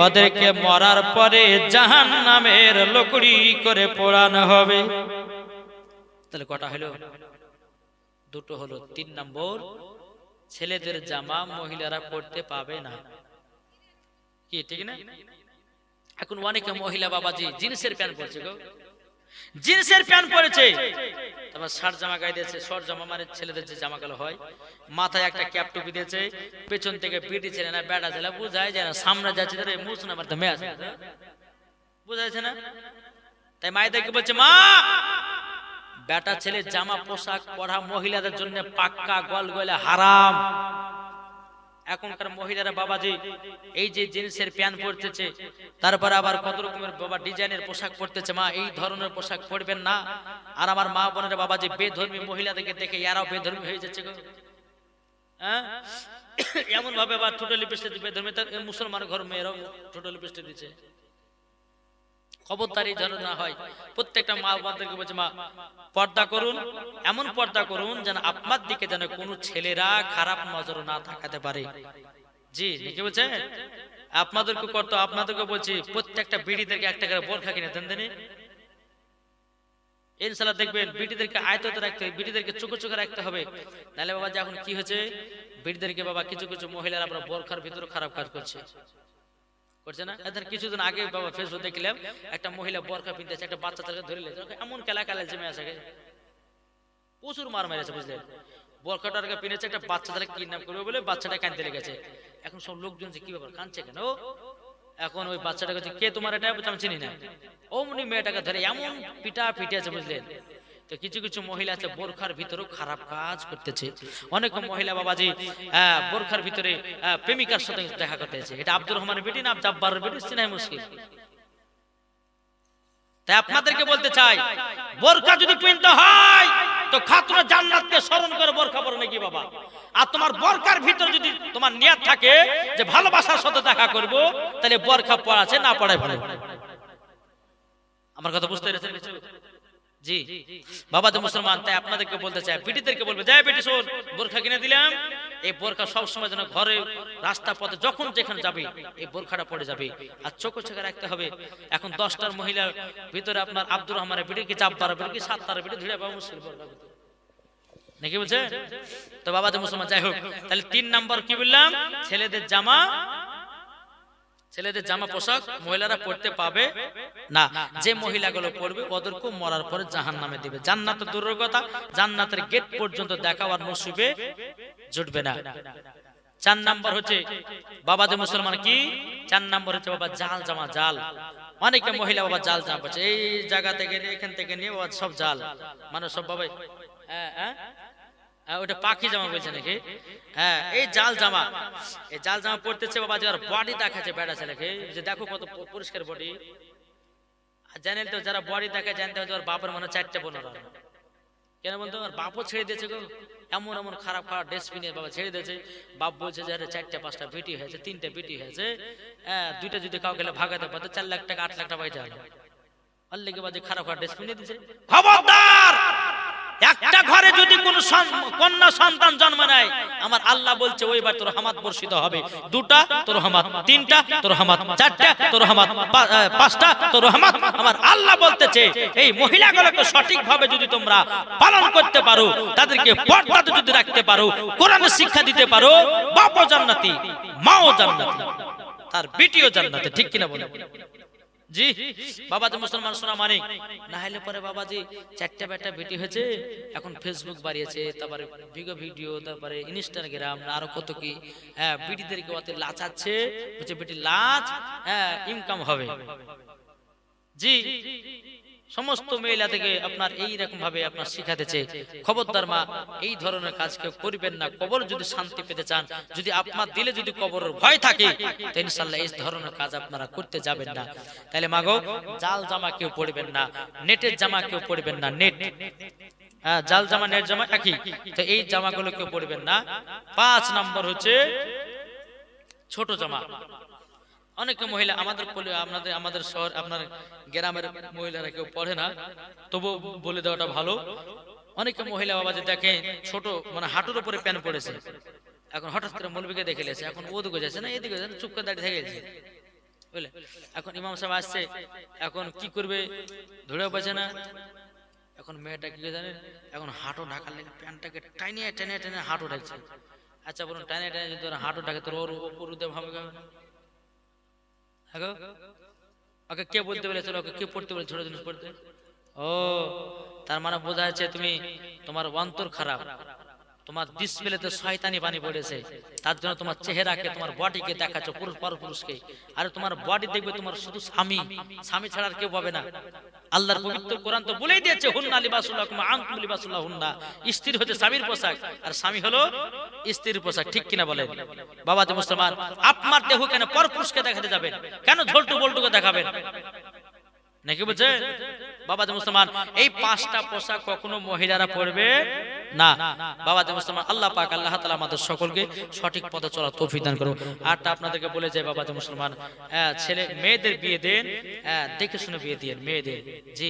ওদেরকে মরার পরে জাহান্নামের লকড়ি করে পোড়ানো হবে। তাহলে কটা হলো? দুটো হলো। 3 নম্বর, ছেলেদের জামা মহিলারা পরতে পাবে না, কি ঠিক না? এখন অনেকে মহিলা বাবাজি জিন্সের প্যান্ট পরছে গো, জিন্সের প্যান্ট পরেছে, তারপর শার্ট জামা গায়ে দিয়েছে। শর্ট জামা মানে ছেলেদের যে জামাগুলো হয়, মাথায় একটা ক্যাপ টুপি দিয়েছে, পেছন থেকে বিটি ছেলে না বেটা ছেলে বুঝায় যায় না, সামনে যাচ্ছে ধরে মুছ না মারতে মেয়ে আছে, বুঝা যাচ্ছে না? তাই মায়েদেরকে বলছে মা বেটা ছেলে জামা পোশাক পরা মহিলাদের জন্য পাক্কা গলগলে হারাম। এখনকার মহিলারা বাবাজি এই যে জিন্সের প্যান্ট পরতেছে, তারপর আবার কত রকমের বাবা ডিজাইনের পোশাক পরতেছে, মা এই ধরনের পোশাক পরবেন না। আর আমার মা বোনেরা বাবাজি বেধর্মী মহিলাদেরকে দেখে এরাও বেধর্মী হয়ে যাচ্ছে গো। হ্যাঁ, এমন ভাবে আবার ঠোঁটে লিপস্টিক বেধর্মী, মুসলমান ঘর মেয়েরাও ঠোঁটে লিপস্টিক দিচ্ছে। খবরদারি যেন না হয়। প্রত্যেকটা মা বোনদেরকে বলছে মা পর্দা করুন, এমন পর্দা করুন যেন আপনার দিকে যেন কোনো ছেলেরা খারাপ নজর না তাকাতে পারে। জি কি বলছেন? আপনাদেরকে করতো, আপনাদেরকে বলছি প্রত্যেকটা বিড়িদেরকে একটা করে বোরখা কিনে দেন দেন, ইনশাআল্লাহ দেখবেন বিড়িদেরকে আয়ত্তে রাখতে হবে, বিড়িদেরকে চোখে চোখে রাখতে হবে। নাহলে বাবা যে এখন কি হয়েছে বিড়িদেরকে বাবা কিছু কিছু মহিলারা আমরা বোরখার ভিতরে খারাপ কাজ করছে, করছে না? এদের কিছুদিন আগে বাবা ফেসবুক দেখলাম একটা মহিলা বোরখা পিনতেছে, একটা বাচ্চা ছেলেকে ধরে লেছে, এমন কেলা কালা জমে আছে, প্রচুর মার মেরেছে বুঝলেন। বোরখাটাকে পিনেছে, একটা বাচ্চা ছেলে কিডন্যাপ করবে বলে বাচ্চাটা কাঁদতে লেগেছে। এখন সব লোকজন কি ব্যাপার কাঁদছে কেন? এখন ওই বাচ্চাটা কাছে কে তোমার এটা আমি চিনি না, অমনি মেয়েটাকে ধরে এমন পিটা পিটিয়েছে বুঝলেন। তো কিছু কিছু মহিলা আছে বোরখার ভিতরেও খারাপ কাজ করতেছে। অনেক মহিলা বাবাজি বোরখার ভিতরে প্রেমিকার সাথে দেখা করতেছে। এটা আব্দুর রহমানের বেটি না জাব্বারের বেটি চিনাই মুশকিল। তাই আপনাদেরকে বলতে চাই বোরখা যদি পরতে হয় তো খাতুন জান্নাতকে স্মরণ করে বোরখা পরো নাকি বাবা। আর তোমার বোরখার ভিতর যদি তোমার নিয়ত থাকে যে ভালোবাসার সাথে দেখা করব, তাহলে বোরখা পরাছে না পড়াই ভালো। আমার কথা বুঝতে পেরেছেন? জি বাবা তো মুসলমান। তাই আপনাদেরকে বলতে চাই, বিটিদেরকে বলবে যাই বেটি শোন বোরখা কিনে দিলাম, এই বোরখা সবসময় যেন ঘরে রাস্তা পথে যখন যেখানে যাবে এই বোরখাটা পড়ে যাবে, আর চোখে চোখে রাখতে হবে। এখন 10টার মহিলার ভিতরে আপনার আব্দুর রহমানের বিটি কি জাব্বারের বিটি কি সাত্তারের বিটি ধরে পাওয়া মুশকিল নাকি বলছে? তো বাবা তো মুসলমান। যাই হোক, তাহলে 3 নাম্বার কি বললাম, ছেলেদের জামা পোশাক মহিলারা পরতে পাবে না। যে মহিলাগুলো পরবে ওদেরকে মরার পরে জাহান্নামে দিবে। জান্নাত দূরের কথা, জান্নাতের গেট পর্যন্ত দেখাবার নসিবে জুটবে না। 4 নাম্বার হচ্ছে বাবা যে মুসলমান কি 4 নাম্বার হচ্ছে বাবা জাল জামা। জাল অনেকে মহিলা বাবা জাল জামা পরছে, এই জায়গা থেকে এখান থেকে নিয়ে বাবা সব জাল, মানে সব বাবা ওটা পাখি জামা বলছে নাকি? হ্যাঁ, এই জাল জামা পড়তেছে বাবা। যার বডি দেখাচ্ছে বেড়া ছেলেকে যে দেখো কত পরিষ্কার বডি, জানেন তো যারা বডি দেখে জানতে হবে ওর বাপের মনে 4টে বোন। কেন বলতো? ওর বাপও ছেড়ে দিয়েছে গো, এমন এমন খারাপ খারাপ ডেসপিনে বাবা ছেড়ে দিয়েছে। বাপ বলছে যে 4টে 5টা বিটি হয়েছে, 3টে বিটি হয়েছে, 2টা যদি কাউ গেলে ভাগাতে পারতো 4 লাখ টাকা 8 লাখ টাকা পাইতে হলো। আল্লাহকে বাজে খারাপ খারাপ ডেসপিনে দিয়েছে। খবরদার, একটা ঘরে যদি কোন কন্যা সন্তান জন্ম নেয় আমার আল্লাহ বলছে ওইবার তোর রহমত বর্ষিত হবে। 2টা তোর রহমত, 3টা তোর রহমত, 4টা তোর রহমত, 5টা তোর রহমত। আমার আল্লাহ বলতেছে এই মহিলাগুলোকে সঠিকভাবে যদি তোমরা পালন করতে পারো, তাদেরকে পর্দাতে যদি রাখতে পারো, কোরআনের শিক্ষা দিতে পারো, বাপও জান্নাতি মাও জান্নাতি তার বেটিও জান্নাতি। ঠিক কিনা বলেন? জি বাবা তো মুসলমান সোনা মানিক। না হলে পরে বাবাজি 4টা বেটা বেটি হয়েছে, এখন ফেসবুক বাড়িয়েছে, তারপরে ভিডিও, তারপরে ইনস্টাগ্রাম, আরো কত কি বিটিদেরকে ওতে লাচাচ্ছে, বুঝছে বেটি লাচ ইনকাম হবে। জি সমস্ত মহিলা থেকে আপনার এই রকম ভাবে আপনার শিখাতেছে। খবরদার মা, এই ধরনের কাজ কেউ করবেন না। কবর যদি শান্তি পেতে চান, যদি আপনার দিলে যদি কবরের ভয় থাকে, তো ইনশাআল্লাহ এই ধরনের কাজ আপনারা করতে যাবেন না। তাহলে মাগো, জাল জামা কেউ পরবেন না, নেটের জামা কেউ পরবেন না। নেট, জাল জামা নেট জামা একই, তো এই জামাগুলো কেউ পরবেন না। 5 নম্বর হচ্ছে ছোট জামা। অনেক মহিলা আমাদের শহর, আপনার গ্রামের মহিলারা কেউ পড়ে না, তবু বলে দেওয়াটা ভালো। অনেক মহিলা বাবা যে দেখে ছোট, মানে হাঁটুর উপরে প্যান্ট পড়েছে, এখন হঠাৎ করে মৌলবীকে দেখে লেছে, এখন ওদিকে যাচ্ছে না এদিকে যাচ্ছে, চুপ করে দাঁড়িয়ে থেকে গেছে, বুঝলে। এখন ইমাম সাহেব আসছে, এখন কি করবে ধরেও পাচ্ছে না। এখন মেয়েটা কি জানেন, এখন হাঁটু ঢাকার লেগে প্যান্টটাকে টাইনে টেনে টেনে হাঁটু ঢাকছে। আচ্ছা বলুন, টাইনে টেনে যদি হাঁটু ঢাকে তোর ওর উপর ভাবে ওকে কে বলতে বলেছিল, ওকে কে পড়তে বলে ছোট জিনিস পড়তে? ও, তার মানে বোঝা যাচ্ছে তোমার অন্তর খারাপ, তোমার ডিসপ্লেতে শয়তানি পানি পড়েছে, তার জন্য তোমার চেহারাকে, তোমার বডিকে দেখাচ্ছ পুরুষ পরপুরুষকে। আর তোমার বডি দেখবে তোমার শুধু স্বামী ছাড়া আর কেউ পাবে না। আল্লাহর পবিত্র কোরআন তো বলেই দিয়েছে, হুন্না লিবাসুল লাকুম আনতুম লিবাসুল লাহুন্না। স্ত্রী হচ্ছে স্বামীর পোশাক, আর স্বামী হলো স্ত্রীর পোশাক, ঠিক কিনা বলেন? বাবা যে মুসলমান, আপনার দেহ কেন পরপুরুষকে দেখাতে যাবেন? কেন ঝোলটু বল্টুকে দেখাবেন নাকি? বুঝছেন বাবা যে মুসলমান, এই 5টা পোশাক কখনো মহিলারা পরবে না। বাবা যে মুসলমান, আল্লাহ পাক আল্লাহ তাআলা আমাদের সকলকে সঠিক পথে চলার তৌফিক দান করুন। আরটা আপনাদেরকে বলে যায় বাবা যে মুসলমান, ছেলে মেয়েদের বিয়ে দেন, দেখে শুনে বিয়ে দিন মেয়েদের। জি,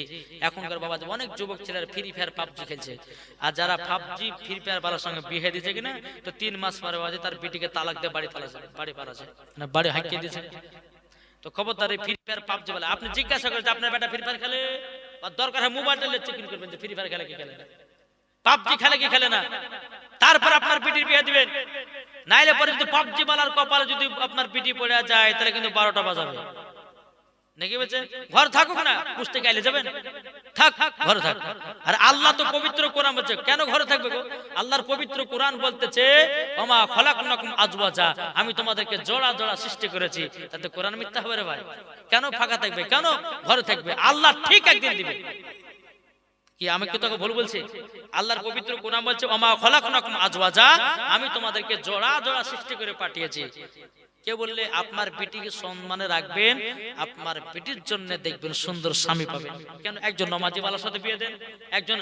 এখনকার বাবা অনেক যুবক ছেলেরা ফ্রি ফায়ার পাবজি খেলছে, আর যারা পাবজি ফ্রি ফায়ার বাবার সঙ্গে বিয়ে দিয়েছে কিনা, তো 3 মাস পরে বাজে তার বিটিকে তালাক দিয়ে বাড়ি পালাছে, না বাড়ি হাঁকিয়ে দিয়েছে। তো খবরদার, ফ্রি ফায়ার পাবজি বলে আপনি জিজ্ঞাসা করেন যে আপনার বেটা ফ্রি ফায়ার খেলে, বা দরকার হয় মোবাইলটা চেক করবেন যে ফ্রি ফায়ার খেলে কি খেলে না, পাবজি খেলে কি খেলে না, তারপর আপনার পিটির বিয়ে দিবেন। নাইলে পরে যদি পাবজি বালার কপালে যদি আপনার পিটি পড়ে যায়, তাহলে কিন্তু 12টা বাজাবে নাকি? বলছে ঘর থাকুক না, পুষতে গাইলে যাবেন, থাক ঘরে থাক। আর আল্লাহ তো পবিত্র কোরআন বলছে, কেন ঘরে থাকবে গো? আল্লাহর পবিত্র কোরআন বলতেছে, ওমা খলাকনাকুম আজওয়াজা, আমি তোমাদেরকে জোড়া জোড়া সৃষ্টি করেছি। তাতে কোরআন মিথ্যা হবে রে ভাই? কেন ফাঁকা থাকবে, কেন ঘরে থাকবে? আল্লাহ ঠিক একদিন দিবে। কি আমি কি তোকে ভুল বলছি? আল্লাহর পবিত্র কোরআন বলছে, ওমা খলাকনাকুম আজওয়াজা, আমি তোমাদেরকে জোড়া জোড়া সৃষ্টি করে পাঠিয়েছি। কে বললে আপনার বেটিকে সম্মানে রাখবেন, আপনার বেটির জন্য দেখবেন সুন্দর স্বামী পাবেন। কেন? একজন নামাজি ওয়ালার সাথে বিয়ে দেন, একজন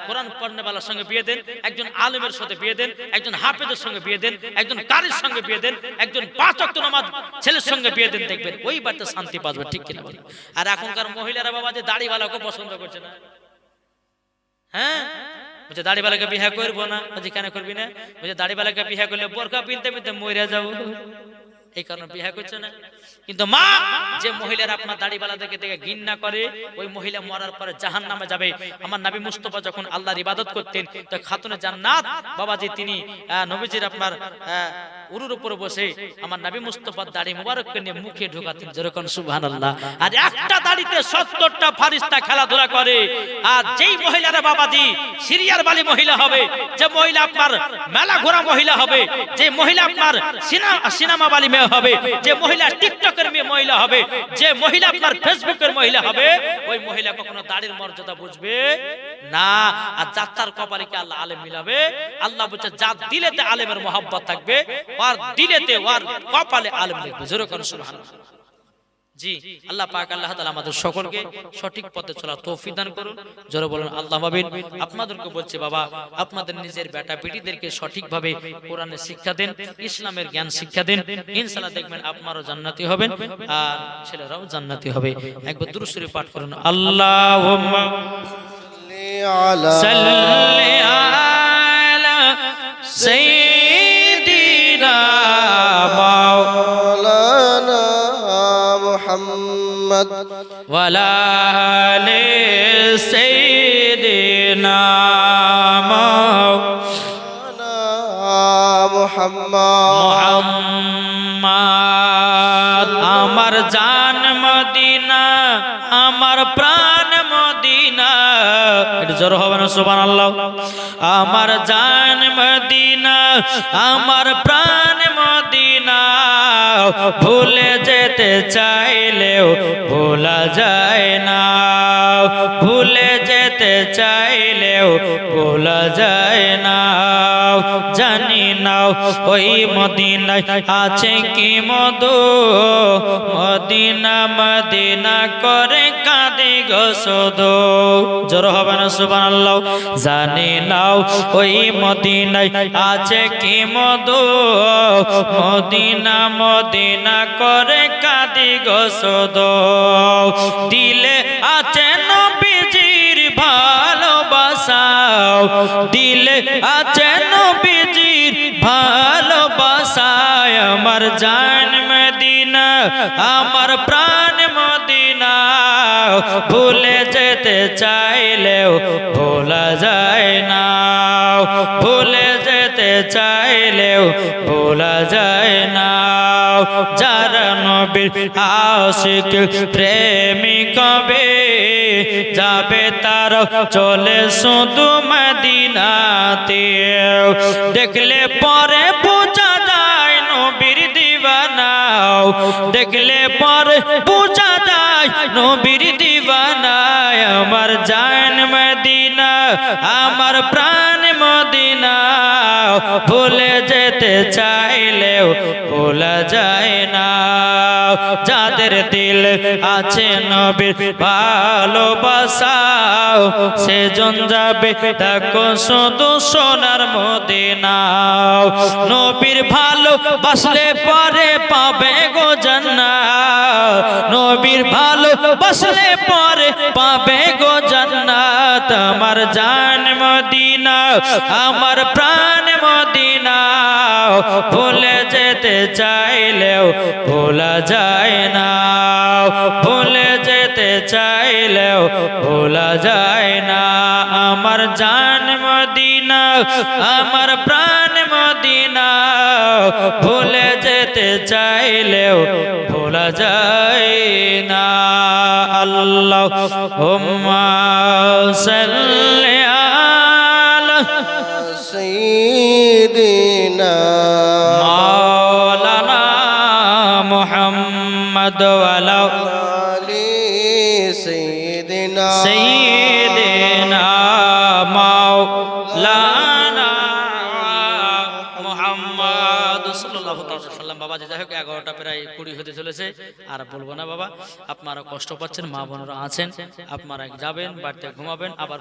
কোরআন পড়নে ওয়ালার সঙ্গে বিয়ে দেন, একজন আলেমের সাথে বিয়ে দেন, একজন হাফেজের সঙ্গে বিয়ে দেন, একজন কারির সঙ্গে বিয়ে দেন, একজন 5 ওয়াক্ত নামাজ ছেলের সঙ্গে বিয়ে দেন, দেখবেন ওই বাড়িতে শান্তি পাবে, ঠিক কিনা বলেন? আর এখনকার মহিলারা বাবা যে দাড়িওয়ালাকে পছন্দ করছে না, হ্যাঁ বলছে দাড়িওয়ালাকে বিয়ে করবো না। বলছে কেন করবি না? বলছে দাড়িওয়ালাকে বিয়ে করলে বোরকা পিনতে পিনতে মরে যাবো, এই কারণে বিয়ে করছে না। কিন্তু মা, যে মহিলারা আপনার দাড়িওয়ালাদেরকে দেখে ঘৃণা করে, ওই মহিলা মরার পরে জাহান্নামে যাবে। আমার নবী মুস্তাফা যখন আল্লাহর ইবাদত করতেন, তো খাতুনে জান্নাত বাবাজি তিনি নবীজির আপনার উরুর উপরে বসে আমার নবী মুস্তাফার দাড়ি মুবারককে নিয়ে মুখে ঢোকাতেন, যেরকম সুবহানাল্লাহ। আর একটা দাড়িতে 70টা ফারিস্তা খেলাধুলা করে। আর যেই মহিলারা বাবাজি সিরিয়ার বালি মহিলা হবে, যে মহিলা আপনার মেলা ঘোরা মহিলা হবে, যে মহিলা আপনার সিনেমা বালি মেয়ে হবে, যে মহিলা টিকটকের মেয়ে মহিলা হবে, যে মহিলা আপনার ফেসবুকের মহিলা হবে, ওই মহিলা কখনো দাড়ির মর্যাদা বুঝবে না। আর যাত্রার কপালে আল্লাহ আলেম মিলাবে। আল্লাহ বলছে যার দিলেতে আলেমের মহব্বত থাকবে, আর দিলেতে ওর কপালে আলেম লিখবে, যেরকম সুবহানাল্লাহ। জি, আল্লাহ পাক আল্লাহ তাআলা আমাদের সকলকে সঠিক পথে চলার তৌফিক দান করুন। জোরে বলুন আল্লাহ আমিন। আপনাদেরকে বলছি বাবা, আপনাদের নিজের বেটা বেটিদেরকে সঠিকভাবে কোরআনের শিক্ষা দেন, ইসলামের জ্ঞান শিক্ষা দেন, ইনশাআল্লাহ দেখবেন আপনারও জান্নাতি হবেন আর ছেলেরাও জান্নাতি হবে। একবার দুরূদ শরীফ পাঠ করুন। আল্লাহুম্মা সাল্লি আলা সাইয়্যিদিনা মাওলানা মুহাম্মদ ওয়ালা আলি সাইয়্যিদিনা মাওলানা মুহাম্মদ। আমার জান মদিনা, আমার প্রাণ মদিনা, এটা জোর হবে না সুবহানাল্লাহ। আমার জান মদিনা, আমার প্রাণ মদিনা, ভুলে যেতে চাইলেও ভোলা যায় না, ভুলে যেতে চাইলেও ভোলা যায় না। জানি না ওই মদিনায় আছে কি মধু, মদিনা মদিনা করে কাঁদি গো শুধু। জোর হবে না সুবহানাল্লাহ। জানি না ওই মদিনায় আছে কি মধু, মদিনা মদিনা করে কাঁদি গো শুধু। দিলে আছে নবীজির ভালোবাসা, দিলে আছে নবীজির ভালোবাসা। আমার জান মদিনা, আমার প্রাণ মদিনা, ভুলে যেতে চাইলেও ভোলা যায় না, ভুলে যেতে চাইলেও ভোলা যায় না। যারা নবীর আশিক প্রেমিক হবে, যাবে তারা চলে শুধু মদিনাতে। দেখলে পরে বোঝা যায় নবীর দিওয়ানা, দেখলে পরে বোঝা যায় নবীর দিওয়ানা। আমার জান মদিনা, আমার প্রাণ মদিনা, ভুলে যেতে চাইলেও ভোলা যায় না। যাদের দিল আছে নবীর ভালোবাসা, সেজন যাবে দেখো শুধু সোনার মদিনা। নবীর ভালোবাসলে পরে পাবে গো জান্নাত, নবীর ভালোবাসলে পরে পাবে গো জান্নাত। আমার জান মদিনা, আমার প্রাণ মদিনা, ভুলে যেতে চাইলেও ভোলা যায় না, ভুলে যেতে চাইলেও ভোলা যায় না। আমার জান মদিনা, আমার প্রাণ মদিনা, ভুলে যেতে চাইলেও ভোলা যায় না। আল্লাহুম্মা সাল্লি আলা সাইয়্যিদিনা মাওলানা মুহাম্মদ ওয়া আলা আলি সাইয়্যিদিনা সাইয়্যিদিনা মাওলানা মুহাম্মদ সাল্লাল্লাহু তাআলা সাল্লাম। বাবা যাই হোক 11টা প্রায় 20 হতে চলেছে, আর বলবো না বাবা। আপনারা কষ্ট পাচ্ছেন, মা বোনেরা আছেন, আপনারা যাবেন বাড়িতে ঘুমাবেন, আবার